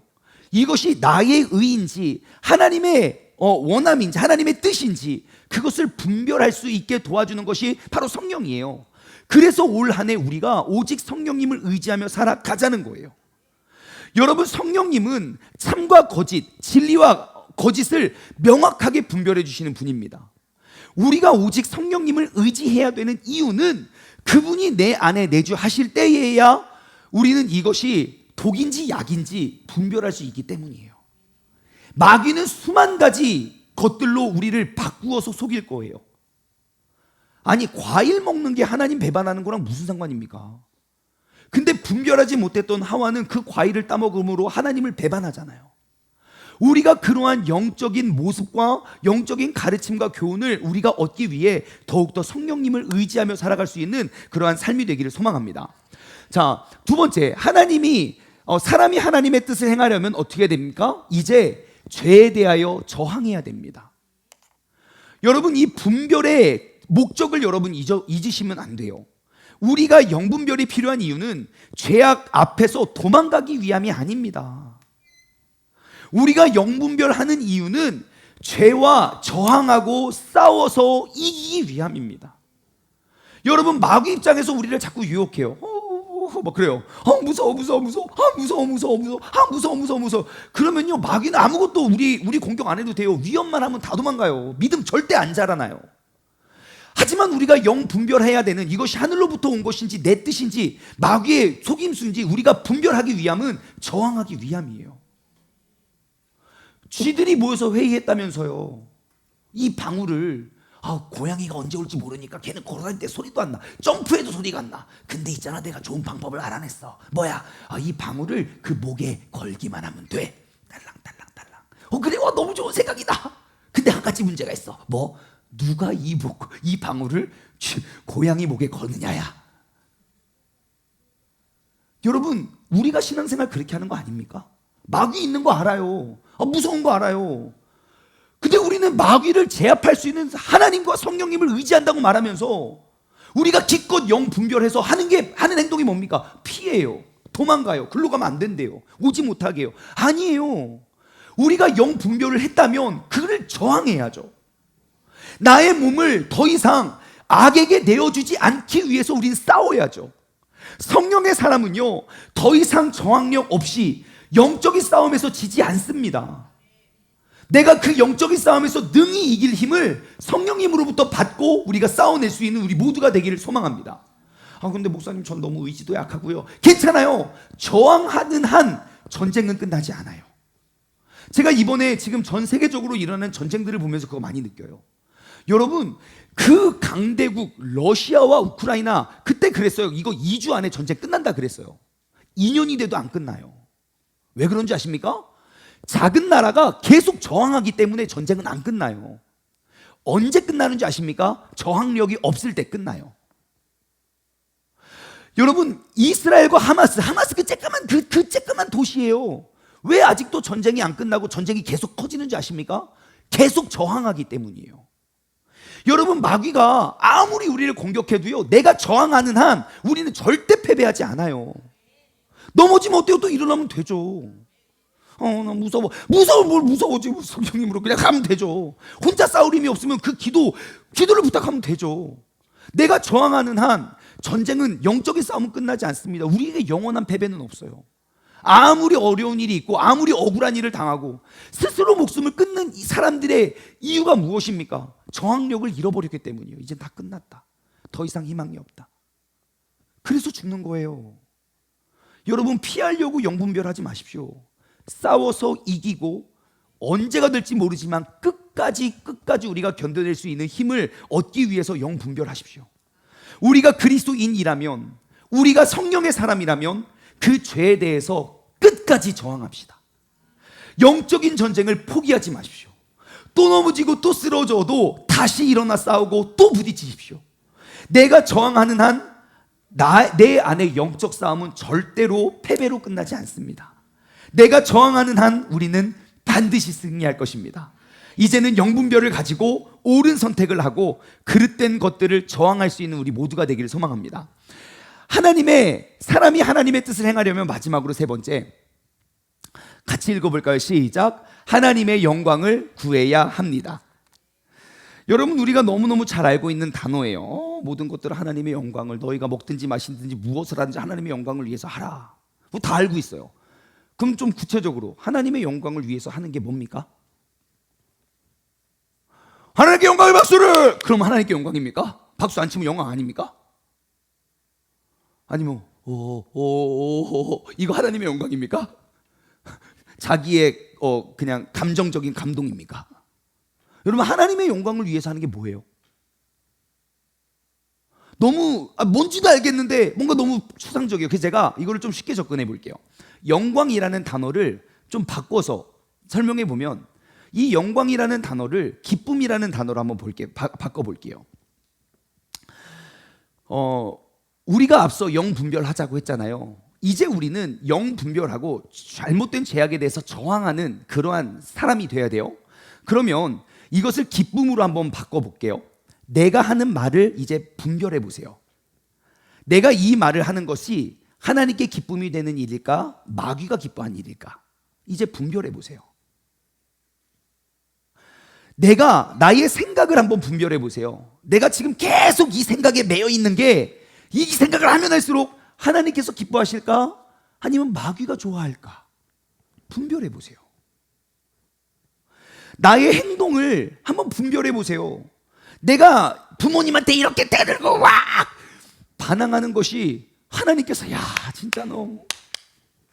이것이 나의 의인지 하나님의 원함인지 하나님의 뜻인지 그것을 분별할 수 있게 도와주는 것이 바로 성령이에요. 그래서 올 한 해 우리가 오직 성령님을 의지하며 살아가자는 거예요. 여러분, 성령님은 참과 거짓, 진리와 거짓을 명확하게 분별해 주시는 분입니다. 우리가 오직 성령님을 의지해야 되는 이유는 그분이 내 안에 내주하실 때에야 우리는 이것이 독인지 약인지 분별할 수 있기 때문이에요. 마귀는 수만 가지 것들로 우리를 바꾸어서 속일 거예요. 아니, 과일 먹는 게 하나님 배반하는 거랑 무슨 상관입니까? 근데 분별하지 못했던 하와는 그 과일을 따먹음으로 하나님을 배반하잖아요. 우리가 그러한 영적인 모습과 영적인 가르침과 교훈을 우리가 얻기 위해 더욱더 성령님을 의지하며 살아갈 수 있는 그러한 삶이 되기를 소망합니다. 자, 두 번째, 사람이 하나님의 뜻을 행하려면 어떻게 됩니까? 이제 죄에 대하여 저항해야 됩니다. 여러분, 이 분별의 목적을 여러분 잊으시면 안 돼요. 우리가 영분별이 필요한 이유는 죄악 앞에서 도망가기 위함이 아닙니다. 우리가 영분별하는 이유는 죄와 저항하고 싸워서 이기기 위함입니다. 여러분, 마귀 입장에서 우리를 자꾸 유혹해요. 막 그래요. 무서워. 그러면요, 마귀는 아무것도 우리 공격 안 해도 돼요. 위험만 하면 다 도망가요. 믿음 절대 안 자라나요. 하지만 우리가 영 분별해야 되는, 이것이 하늘로부터 온 것인지 내 뜻인지 마귀의 속임수인지 우리가 분별하기 위함은 저항하기 위함이에요. 쥐들이 모여서 회의했다면서요. 이 방울을 고양이가 언제 올지 모르니까 걔는 걸어다닐 때 소리도 안 나, 점프해도 소리가 안 나. 근데 있잖아, 내가 좋은 방법을 알아냈어. 뭐야? 이 방울을 그 목에 걸기만 하면 돼. 딸랑딸랑딸랑. 그래, 너무 좋은 생각이다. 근데 한 가지 문제가 있어. 뭐? 누가 이 방울을 고양이 목에 거느냐야. 여러분, 우리가 신앙생활 그렇게 하는 거 아닙니까? 마귀 있는 거 알아요. 무서운 거 알아요. 근데 우리는 마귀를 제압할 수 있는 하나님과 성령님을 의지한다고 말하면서 우리가 기껏 영 분별해서 하는 행동이 뭡니까? 피해요. 도망가요. 글로 가면 안 된대요. 오지 못하게 해요. 아니에요. 우리가 영 분별을 했다면 그를 저항해야죠. 나의 몸을 더 이상 악에게 내어주지 않기 위해서 우리는 싸워야죠. 성령의 사람은요, 더 이상 저항력 없이 영적인 싸움에서 지지 않습니다. 내가 그 영적인 싸움에서 능히 이길 힘을 성령님으로부터 받고 우리가 싸워낼 수 있는 우리 모두가 되기를 소망합니다. 근데 목사님, 전 너무 의지도 약하고요. 괜찮아요. 저항하는 한 전쟁은 끝나지 않아요. 제가 이번에 지금 전 세계적으로 일어나는 전쟁들을 보면서 그거 많이 느껴요. 여러분, 그 강대국 러시아와 우크라이나 그때 그랬어요. 이거 2주 안에 전쟁 끝난다 그랬어요. 2년이 돼도 안 끝나요. 왜 그런지 아십니까? 작은 나라가 계속 저항하기 때문에 전쟁은 안 끝나요. 언제 끝나는지 아십니까? 저항력이 없을 때 끝나요. 여러분, 이스라엘과 하마스 그 쬐끄만 도시예요. 왜 아직도 전쟁이 안 끝나고 전쟁이 계속 커지는지 아십니까? 계속 저항하기 때문이에요. 여러분, 마귀가 아무리 우리를 공격해도요, 내가 저항하는 한 우리는 절대 패배하지 않아요. 넘어지면 어때요? 또 일어나면 되죠. 나 무서워. 뭘 무서워지? 성령님으로 그냥 가면 되죠. 혼자 싸울 힘이 없으면 그 기도를 부탁하면 되죠. 내가 저항하는 한 전쟁은, 영적인 싸움은 끝나지 않습니다. 우리에게 영원한 패배는 없어요. 아무리 어려운 일이 있고 아무리 억울한 일을 당하고 스스로 목숨을 끊는 이 사람들의 이유가 무엇입니까? 저항력을 잃어버렸기 때문이에요. 이제 다 끝났다. 더 이상 희망이 없다. 그래서 죽는 거예요. 여러분, 피하려고 영분별하지 마십시오. 싸워서 이기고 언제가 될지 모르지만 끝까지 우리가 견뎌낼 수 있는 힘을 얻기 위해서 영분별하십시오. 우리가 그리스도인이라면, 우리가 성령의 사람이라면 그 죄에 대해서 끝까지 저항합시다. 영적인 전쟁을 포기하지 마십시오. 또 넘어지고 또 쓰러져도 다시 일어나 싸우고 또 부딪히십시오. 내가 저항하는 한 내 안의 영적 싸움은 절대로 패배로 끝나지 않습니다. 내가 저항하는 한 우리는 반드시 승리할 것입니다. 이제는 영분별을 가지고 옳은 선택을 하고 그릇된 것들을 저항할 수 있는 우리 모두가 되기를 소망합니다. 사람이 하나님의 뜻을 행하려면 마지막으로 세 번째, 같이 읽어볼까요? 시작. 하나님의 영광을 구해야 합니다. 여러분, 우리가 너무너무 잘 알고 있는 단어예요. 모든 것들을 하나님의 영광을, 너희가 먹든지 마시든지 무엇을 하든지 하나님의 영광을 위해서 하라. 다 알고 있어요. 그럼 좀 구체적으로 하나님의 영광을 위해서 하는 게 뭡니까? 하나님께 영광의 박수를! 그럼 하나님께 영광입니까? 박수 안 치면 영광 아닙니까? 아니면 이거 하나님의 영광입니까? 자기의 그냥 감정적인 감동입니까? 여러분, 하나님의 영광을 위해서 하는 게 뭐예요? 너무 뭔지도 알겠는데 뭔가 너무 추상적이에요. 그래서 제가 이거를 좀 쉽게 접근해 볼게요. 영광이라는 단어를 좀 바꿔서 설명해 보면, 이 영광이라는 단어를 기쁨이라는 단어로 한번 바꿔볼게요. 우리가 앞서 영분별하자고 했잖아요. 이제 우리는 영분별하고 잘못된 죄악에 대해서 저항하는 그러한 사람이 돼야 돼요. 그러면 이것을 기쁨으로 한번 바꿔볼게요. 내가 하는 말을 이제 분별해 보세요. 내가 이 말을 하는 것이 하나님께 기쁨이 되는 일일까? 마귀가 기뻐하는 일일까? 이제 분별해 보세요. 내가 나의 생각을 한번 분별해 보세요. 내가 지금 계속 이 생각에 매여 있는 게, 이 생각을 하면 할수록 하나님께서 기뻐하실까? 아니면 마귀가 좋아할까? 분별해 보세요. 나의 행동을 한번 분별해 보세요. 내가 부모님한테 이렇게 대들고 와 반항하는 것이 하나님께서 야 진짜 너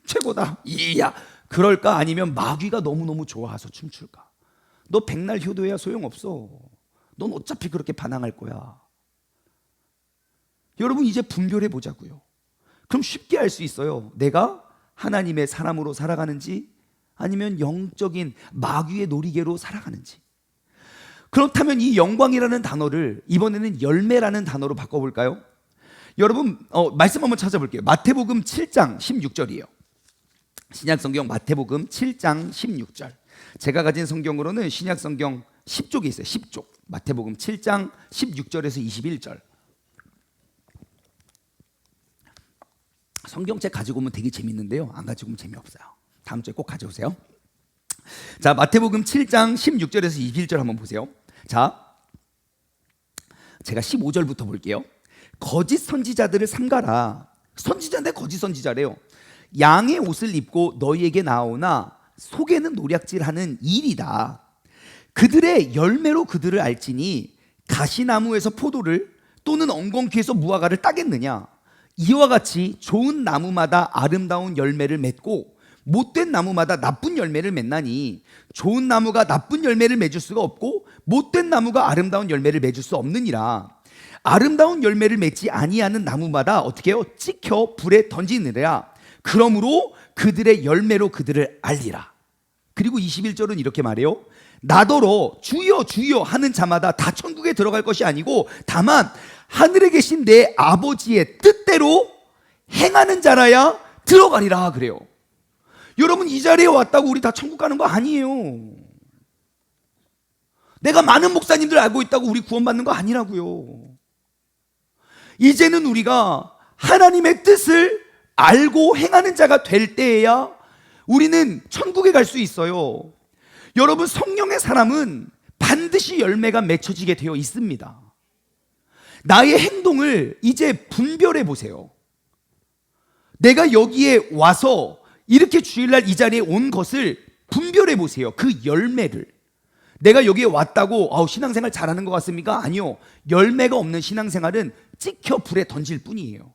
최고다 이야 그럴까? 아니면 마귀가 너무너무 좋아서 춤출까? 너 백날 효도해야 소용없어. 넌 어차피 그렇게 반항할 거야. 여러분, 이제 분별해 보자고요. 그럼 쉽게 알 수 있어요. 내가 하나님의 사람으로 살아가는지 아니면 영적인 마귀의 놀이개로 살아가는지. 그렇다면 이 영광이라는 단어를 이번에는 열매라는 단어로 바꿔볼까요? 여러분, 말씀 한번 찾아볼게요. 마태복음 7장 16절이에요. 신약성경 마태복음 7장 16절. 제가 가진 성경으로는 신약성경 10쪽에 있어요. 10쪽. 마태복음 7장 16절에서 21절. 성경책 가지고 오면 되게 재밌는데요, 안 가지고 오면 재미없어요. 다음 주에 꼭 가져오세요. 자, 마태복음 7장 16절에서 21절 한번 보세요. 자, 제가 15절부터 볼게요. 거짓 선지자들을 삼가라. 선지자인데 거짓 선지자래요. 양의 옷을 입고 너희에게 나오나 속에는 노략질하는 일이다. 그들의 열매로 그들을 알지니 가시나무에서 포도를 또는 엉겅퀴에서 무화과를 따겠느냐. 이와 같이 좋은 나무마다 아름다운 열매를 맺고 못된 나무마다 나쁜 열매를 맺나니 좋은 나무가 나쁜 열매를 맺을 수가 없고 못된 나무가 아름다운 열매를 맺을 수 없느니라. 아름다운 열매를 맺지 아니하는 나무마다 어떻게 해요? 찍혀 불에 던지느니라. 그러므로 그들의 열매로 그들을 알리라. 그리고 21절은 이렇게 말해요. 나더러 주여 주여 하는 자마다 다 천국에 들어갈 것이 아니고 다만 하늘에 계신 내 아버지의 뜻대로 행하는 자라야 들어가리라 그래요. 여러분, 이 자리에 왔다고 우리 다 천국 가는 거 아니에요. 내가 많은 목사님들 알고 있다고 우리 구원받는 거 아니라고요. 이제는 우리가 하나님의 뜻을 알고 행하는 자가 될 때에야 우리는 천국에 갈 수 있어요. 여러분, 성령의 사람은 반드시 열매가 맺혀지게 되어 있습니다. 나의 행동을 이제 분별해 보세요. 내가 여기에 와서 이렇게 주일날 이 자리에 온 것을 분별해 보세요. 그 열매를. 내가 여기에 왔다고 신앙생활 잘하는 것 같습니까? 아니요. 열매가 없는 신앙생활은 찍혀 불에 던질 뿐이에요.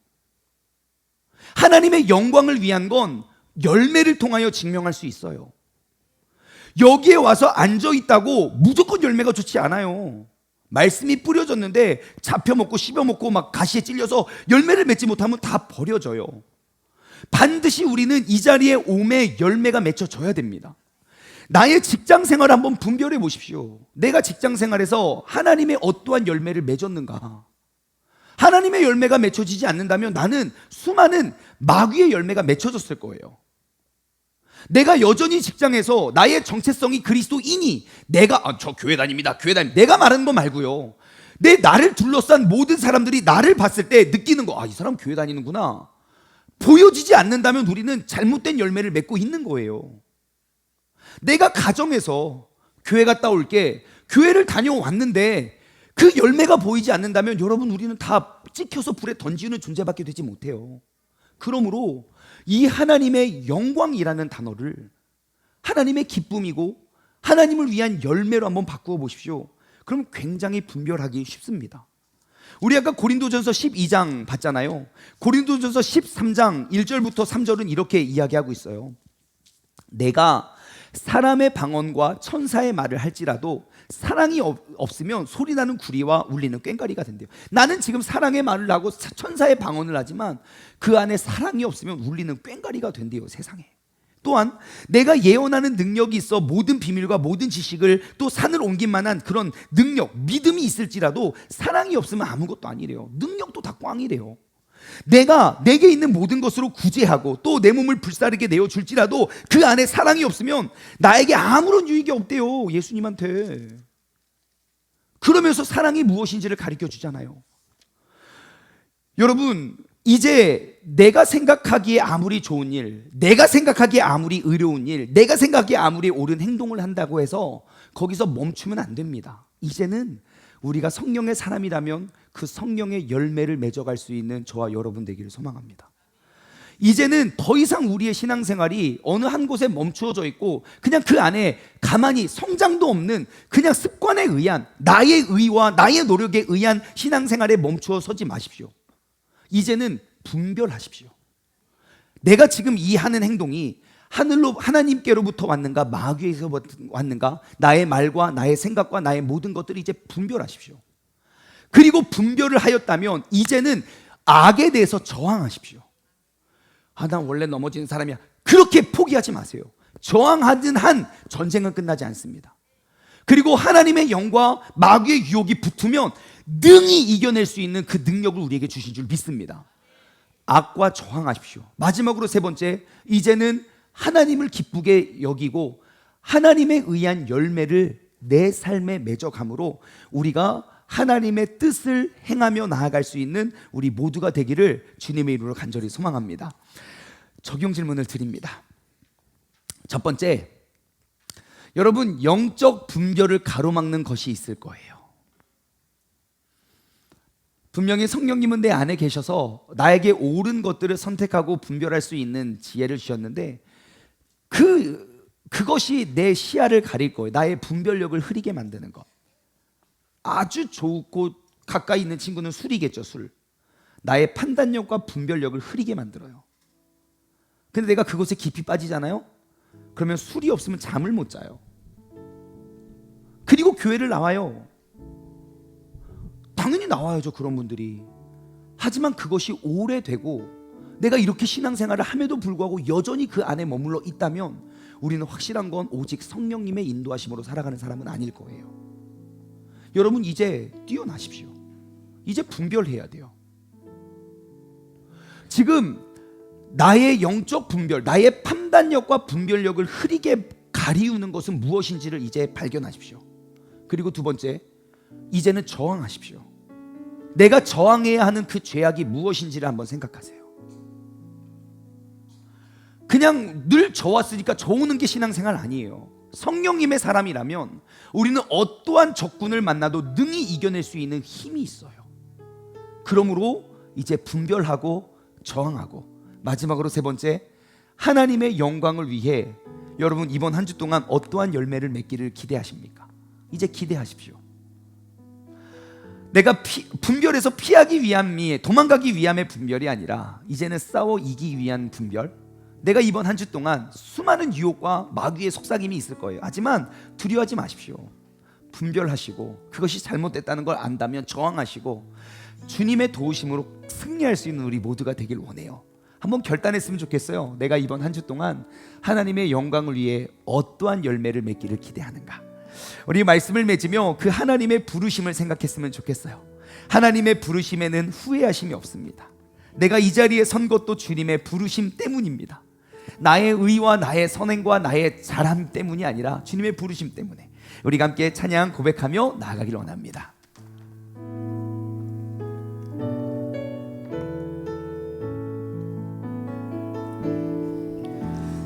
하나님의 영광을 위한 건 열매를 통하여 증명할 수 있어요. 여기에 와서 앉아있다고 무조건 열매가 좋지 않아요. 말씀이 뿌려졌는데 잡혀먹고 씹어먹고 막 가시에 찔려서 열매를 맺지 못하면 다 버려져요. 반드시 우리는 이 자리에 오매 열매가 맺혀져야 됩니다. 나의 직장생활을 한번 분별해 보십시오. 내가 직장생활에서 하나님의 어떠한 열매를 맺었는가? 하나님의 열매가 맺혀지지 않는다면 나는 수많은 마귀의 열매가 맺혀졌을 거예요. 내가 여전히 직장에서 나의 정체성이 그리스도인이 내가 저 교회 다닙니다. 교회 다닙니다. 내가 말하는 거 말고요. 나를 둘러싼 모든 사람들이 나를 봤을 때 느끼는 거, 이 사람 교회 다니는구나. 보여지지 않는다면 우리는 잘못된 열매를 맺고 있는 거예요. 내가 가정에서 교회 갔다 올게, 교회를 다녀왔는데 그 열매가 보이지 않는다면 여러분, 우리는 다 찍혀서 불에 던지는 존재밖에 되지 못해요. 그러므로 이 하나님의 영광이라는 단어를 하나님의 기쁨이고 하나님을 위한 열매로 한번 바꾸어 보십시오. 그럼 굉장히 분별하기 쉽습니다. 우리 아까 고린도전서 12장 봤잖아요. 고린도전서 13장 1절부터 3절은 이렇게 이야기하고 있어요. 내가 사람의 방언과 천사의 말을 할지라도 사랑이 없으면 소리나는 구리와 울리는 꽹과리가 된대요. 나는 지금 사랑의 말을 하고 천사의 방언을 하지만 그 안에 사랑이 없으면 울리는 꽹과리가 된대요, 세상에. 또한 내가 예언하는 능력이 있어 모든 비밀과 모든 지식을 또 산을 옮길 만한 그런 능력, 믿음이 있을지라도 사랑이 없으면 아무것도 아니래요. 능력도 다 꽝이래요. 내가 내게 있는 모든 것으로 구제하고 또 내 몸을 불사르게 내어줄지라도 그 안에 사랑이 없으면 나에게 아무런 유익이 없대요, 예수님한테. 그러면서 사랑이 무엇인지를 가르쳐 주잖아요. 여러분, 이제 내가 생각하기에 아무리 좋은 일, 내가 생각하기에 아무리 의로운 일, 내가 생각하기에 아무리 옳은 행동을 한다고 해서 거기서 멈추면 안 됩니다. 이제는 우리가 성령의 사람이라면 그 성령의 열매를 맺어갈 수 있는 저와 여러분 되기를 소망합니다. 이제는 더 이상 우리의 신앙생활이 어느 한 곳에 멈추어져 있고 그냥 그 안에 가만히 성장도 없는 그냥 습관에 의한 나의 의와 나의 노력에 의한 신앙생활에 멈추어 서지 마십시오. 이제는 분별하십시오. 내가 지금 이 하는 행동이 하나님께로부터 왔는가 마귀에서 왔는가, 나의 말과 나의 생각과 나의 모든 것들을 이제 분별하십시오. 그리고 분별을 하였다면 이제는 악에 대해서 저항하십시오. 난 원래 넘어지는 사람이야. 그렇게 포기하지 마세요. 저항하든 한 전쟁은 끝나지 않습니다. 그리고 하나님의 영과 마귀의 유혹이 붙으면 능히 이겨낼 수 있는 그 능력을 우리에게 주신 줄 믿습니다. 악과 저항하십시오. 마지막으로 세 번째, 이제는 하나님을 기쁘게 여기고 하나님에 의한 열매를 내 삶에 맺어감으로 우리가 하나님의 뜻을 행하며 나아갈 수 있는 우리 모두가 되기를 주님의 이름으로 간절히 소망합니다. 적용 질문을 드립니다. 첫 번째, 여러분, 영적 분별을 가로막는 것이 있을 거예요. 분명히 성령님은 내 안에 계셔서 나에게 옳은 것들을 선택하고 분별할 수 있는 지혜를 주셨는데 그것이 내 시야를 가릴 거예요. 나의 분별력을 흐리게 만드는 것. 아주 좋고 가까이 있는 친구는 술이겠죠, 술. 나의 판단력과 분별력을 흐리게 만들어요. 근데 내가 그곳에 깊이 빠지잖아요. 그러면 술이 없으면 잠을 못 자요. 그리고 교회를 나와요. 당연히 나와야죠, 그런 분들이. 하지만 그것이 오래되고 내가 이렇게 신앙생활을 함에도 불구하고 여전히 그 안에 머물러 있다면 우리는 확실한 건 오직 성령님의 인도하심으로 살아가는 사람은 아닐 거예요. 여러분, 이제 뛰어나십시오. 이제 분별해야 돼요. 지금 나의 영적 분별, 나의 판단력과 분별력을 흐리게 가리우는 것은 무엇인지를 이제 발견하십시오. 그리고 두 번째, 이제는 저항하십시오. 내가 저항해야 하는 그 죄악이 무엇인지를 한번 생각하세요. 그냥 늘 저왔으니까 저오는 게 신앙생활 아니에요. 성령님의 사람이라면 우리는 어떠한 적군을 만나도 능히 이겨낼 수 있는 힘이 있어요. 그러므로 이제 분별하고 저항하고, 마지막으로 세 번째, 하나님의 영광을 위해 여러분 이번 한 주 동안 어떠한 열매를 맺기를 기대하십니까? 이제 기대하십시오. 내가 분별해서 피하기 위함이, 도망가기 위함의 분별이 아니라 이제는 싸워 이기기 위한 분별. 내가 이번 한 주 동안 수많은 유혹과 마귀의 속삭임이 있을 거예요. 하지만 두려워하지 마십시오. 분별하시고 그것이 잘못됐다는 걸 안다면 저항하시고 주님의 도우심으로 승리할 수 있는 우리 모두가 되길 원해요. 한번 결단했으면 좋겠어요. 내가 이번 한 주 동안 하나님의 영광을 위해 어떠한 열매를 맺기를 기대하는가. 우리 말씀을 맺으며 그 하나님의 부르심을 생각했으면 좋겠어요. 하나님의 부르심에는 후회하심이 없습니다. 내가 이 자리에 선 것도 주님의 부르심 때문입니다. 나의 의와 나의 선행과 나의 잘함 때문이 아니라 주님의 부르심 때문에 우리가 함께 찬양 고백하며 나아가길 원합니다.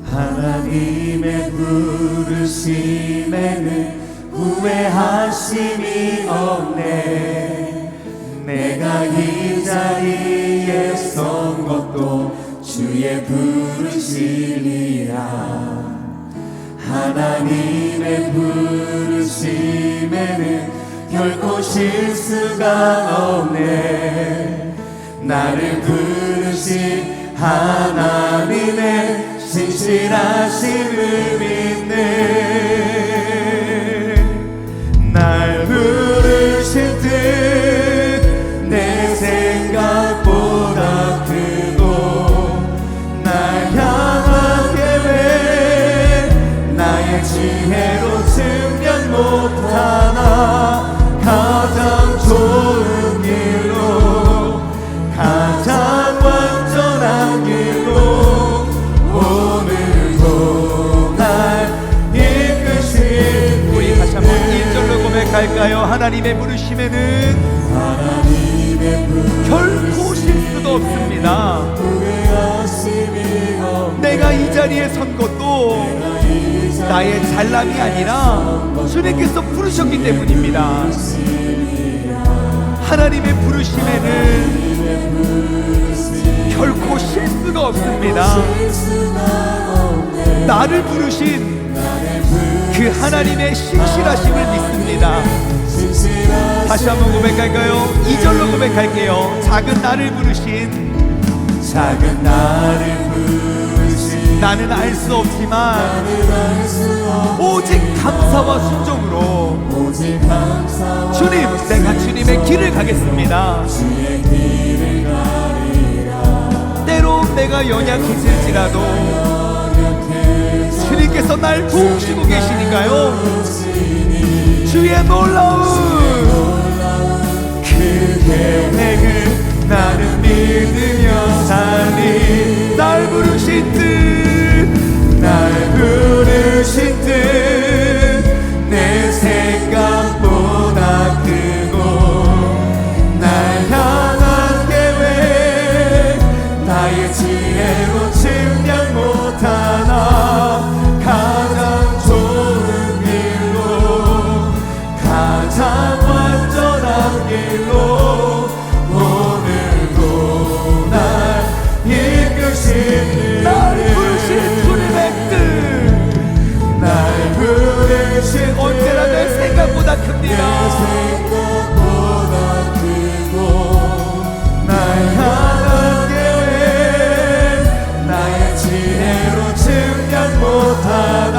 하나님의 부르심에는 후회하심이 없네. 내가 이 자리에 선 것도 주의 부르심이라. 하나님의 부르심에는 결코 실수가 없네. 나를 부르신 하나님의 신실하심을 믿네. 날 부르실 듯 내 생각보다 크고 날 향한 계획 나의 지혜로 측량 못하나 가장 좋은 길로 가장 완전한 길로 오늘도 날 이끄신. 우리 다시 한번 1절로 고백할까요? 하나님의 부르심에는 결코 실수도 없습니다. 내가 이 자리에 선 것도 나의 잘남이 아니라 주님께서 부르셨기 때문입니다. 하나님의 부르심에는 결코 실수가 없습니다. 나를 부르신 그 하나님의 신실하심을 믿습니다. 다시 한번 고백할까요? 2절로 고백할게요. 작은 나를 부르신 나는 알 수 없지만 오직 감사와 순종으로 주님, 내가 주님의 길을 가겠습니다. 때로 내가 연약해질지라도 주님께서 날 도우시고 계시니까요. 주의 놀라운 그 계획을 나는 믿으며 살리. 날 부르신 듯 내 생각보다 크고 날 향한 계획 나의 지혜로 측량 못하나 가장 좋은 길로 가장 완전한 길로 오늘도 날 이끄신. 날 부르신 주님의 뜻 언제나 내 생각보다 큽니다. 날 향한 계획 나의 지혜로 측량 못하나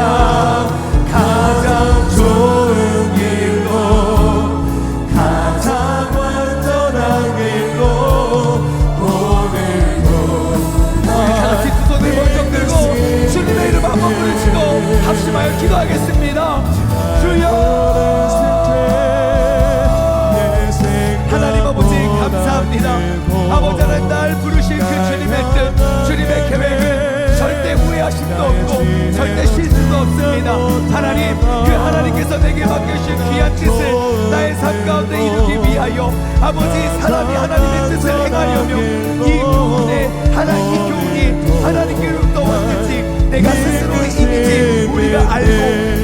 가장 좋은 길로 가장 완전한 길로 오늘도. 우리 다같이 두 손을 번쩍 들고 주님의 이름 한번 부르시고 합심하여 기도하겠습니다. 주여, 하나님 아버지 감사합니다. 아버지 하나님, 날 부르신 그 주님의 뜻, 주님의 계획은 절대 후회하심도 없고 절대 실수도 없습니다. 하나님, 그 하나님께서 내게 맡겨주신 귀한 뜻을 나의 삶 가운데 이루기 위하여 아버지, 사람이 하나님의 뜻을 행하려면 이 교훈에 하나님, 이 교훈이 하나님께로부터 왔는지 내가 스스로 이기지 우리가 알고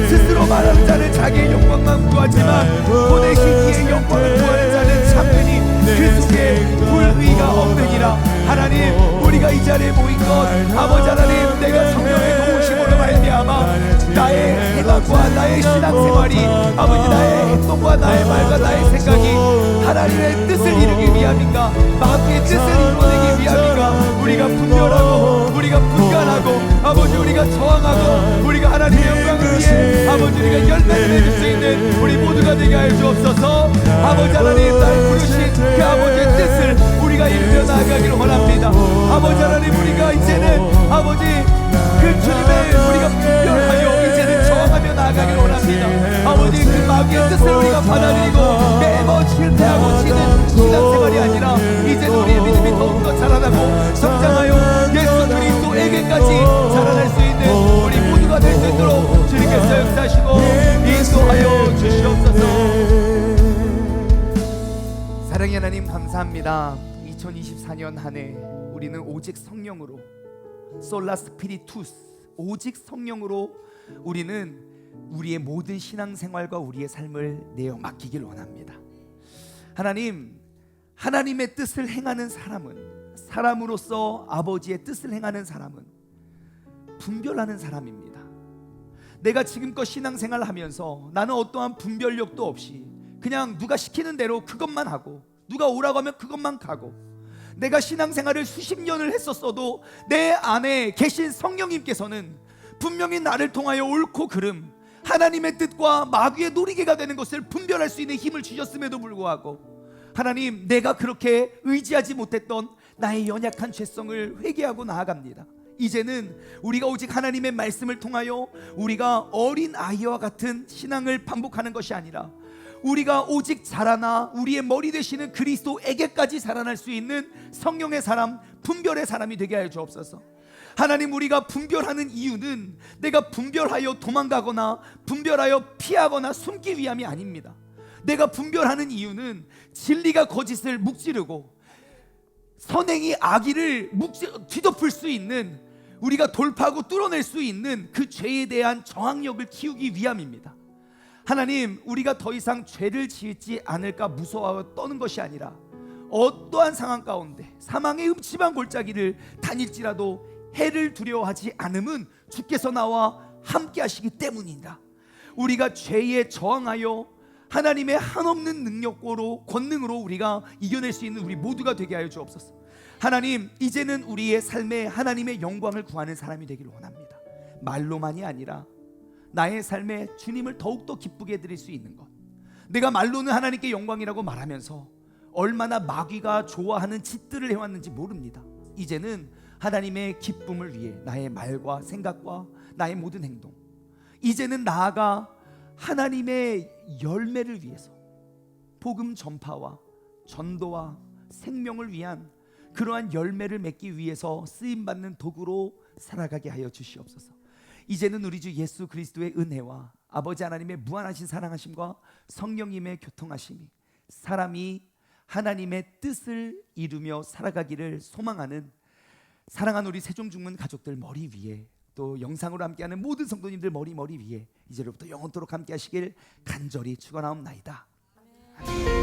스스로 말하는 자는 자기의 영광만 구하지만 보내신 이의 영광을 구하는 자는 참되니 그 속에 불의가 없느니라. 하나님, 우리가 이 자리에 모인 것 아버지 하나님, 내가 성령의 도우심으로 말미암아 나의 행함과 나의 신앙생활이 아버지 나의 행동과 나의 말과 나의 생각이 하나님의 뜻을 이루기 위함인가, 마음의 뜻을 이루어내기 위함인가, 우리가 분별하고 우리가 분간하고 아버지 우리가 저항하고 우리가 하나님의 영광을 위해 아버지 우리가 열매를 맺을 수 있는 우리 모두가 되게 하여 주옵소서. 아버지 하나님, 날 부르신 그 아버지의 뜻을 우리가 이루며 나아가기를 원합니다. 아버지 하나님, 우리가 이제는 아버지 그 주님의 우리가 분별하여 이제는 저항하며 나아가기를 원합니다. 아버지, 그 마귀의 뜻을 우리가 받아들이고 매번 실패하고 지는 축원합니다. 2024년 한 해 우리는 오직 성령으로, 솔라 스피리투스, 오직 성령으로 우리는 우리의 모든 신앙생활과 우리의 삶을 내어 맡기길 원합니다. 하나님, 하나님의 뜻을 행하는 사람은, 사람으로서 아버지의 뜻을 행하는 사람은 분별하는 사람입니다. 내가 지금껏 신앙생활을 하면서 나는 어떠한 분별력도 없이 그냥 누가 시키는 대로 그것만 하고, 누가 오라고 하면 그것만 가고, 내가 신앙생활을 수십 년을 했었어도 내 안에 계신 성령님께서는 분명히 나를 통하여 옳고 그름, 하나님의 뜻과 마귀의 놀이개가 되는 것을 분별할 수 있는 힘을 주셨음에도 불구하고, 하나님, 내가 그렇게 의지하지 못했던 나의 연약한 죄성을 회개하고 나아갑니다. 이제는 우리가 오직 하나님의 말씀을 통하여 우리가 어린 아이와 같은 신앙을 반복하는 것이 아니라, 우리가 오직 자라나 우리의 머리 되시는 그리스도에게까지 자라날 수 있는 성령의 사람, 분별의 사람이 되게 하여 주옵소서. 하나님, 우리가 분별하는 이유는 내가 분별하여 도망가거나 분별하여 피하거나 숨기 위함이 아닙니다. 내가 분별하는 이유는 진리가 거짓을 묵지르고 선행이 악의를 뒤덮을 수 있는, 우리가 돌파하고 뚫어낼 수 있는 그 죄에 대한 저항력을 키우기 위함입니다. 하나님, 우리가 더 이상 죄를 지지 않을까 무서워하고 떠는 것이 아니라, 어떠한 상황 가운데 사망의 음침한 골짜기를 다닐지라도 해를 두려워하지 않음은 주께서 나와 함께 하시기 때문이다. 우리가 죄에 저항하여 하나님의 한없는 능력으로, 권능으로 우리가 이겨낼 수 있는 우리 모두가 되게 하여 주옵소서. 하나님, 이제는 우리의 삶에 하나님의 영광을 구하는 사람이 되기를 원합니다. 말로만이 아니라 나의 삶에 주님을 더욱더 기쁘게 해드릴 수 있는 것, 내가 말로는 하나님께 영광이라고 말하면서 얼마나 마귀가 좋아하는 짓들을 해왔는지 모릅니다. 이제는 하나님의 기쁨을 위해 나의 말과 생각과 나의 모든 행동, 이제는 나아가 하나님의 열매를 위해서 복음 전파와 전도와 생명을 위한 그러한 열매를 맺기 위해서 쓰임받는 도구로 살아가게 하여 주시옵소서. 이제는 우리 주 예수 그리스도의 은혜와 아버지 하나님의 무한하신 사랑하심과 성령님의 교통하심이, 사람이 하나님의 뜻을 이루며 살아가기를 소망하는 사랑하는 우리 세종중문 가족들 머리 위에, 또 영상으로 함께하는 모든 성도님들 머리 위에 이제로부터 영원토록 함께 하시길 간절히 축원하옵나이다. 아멘.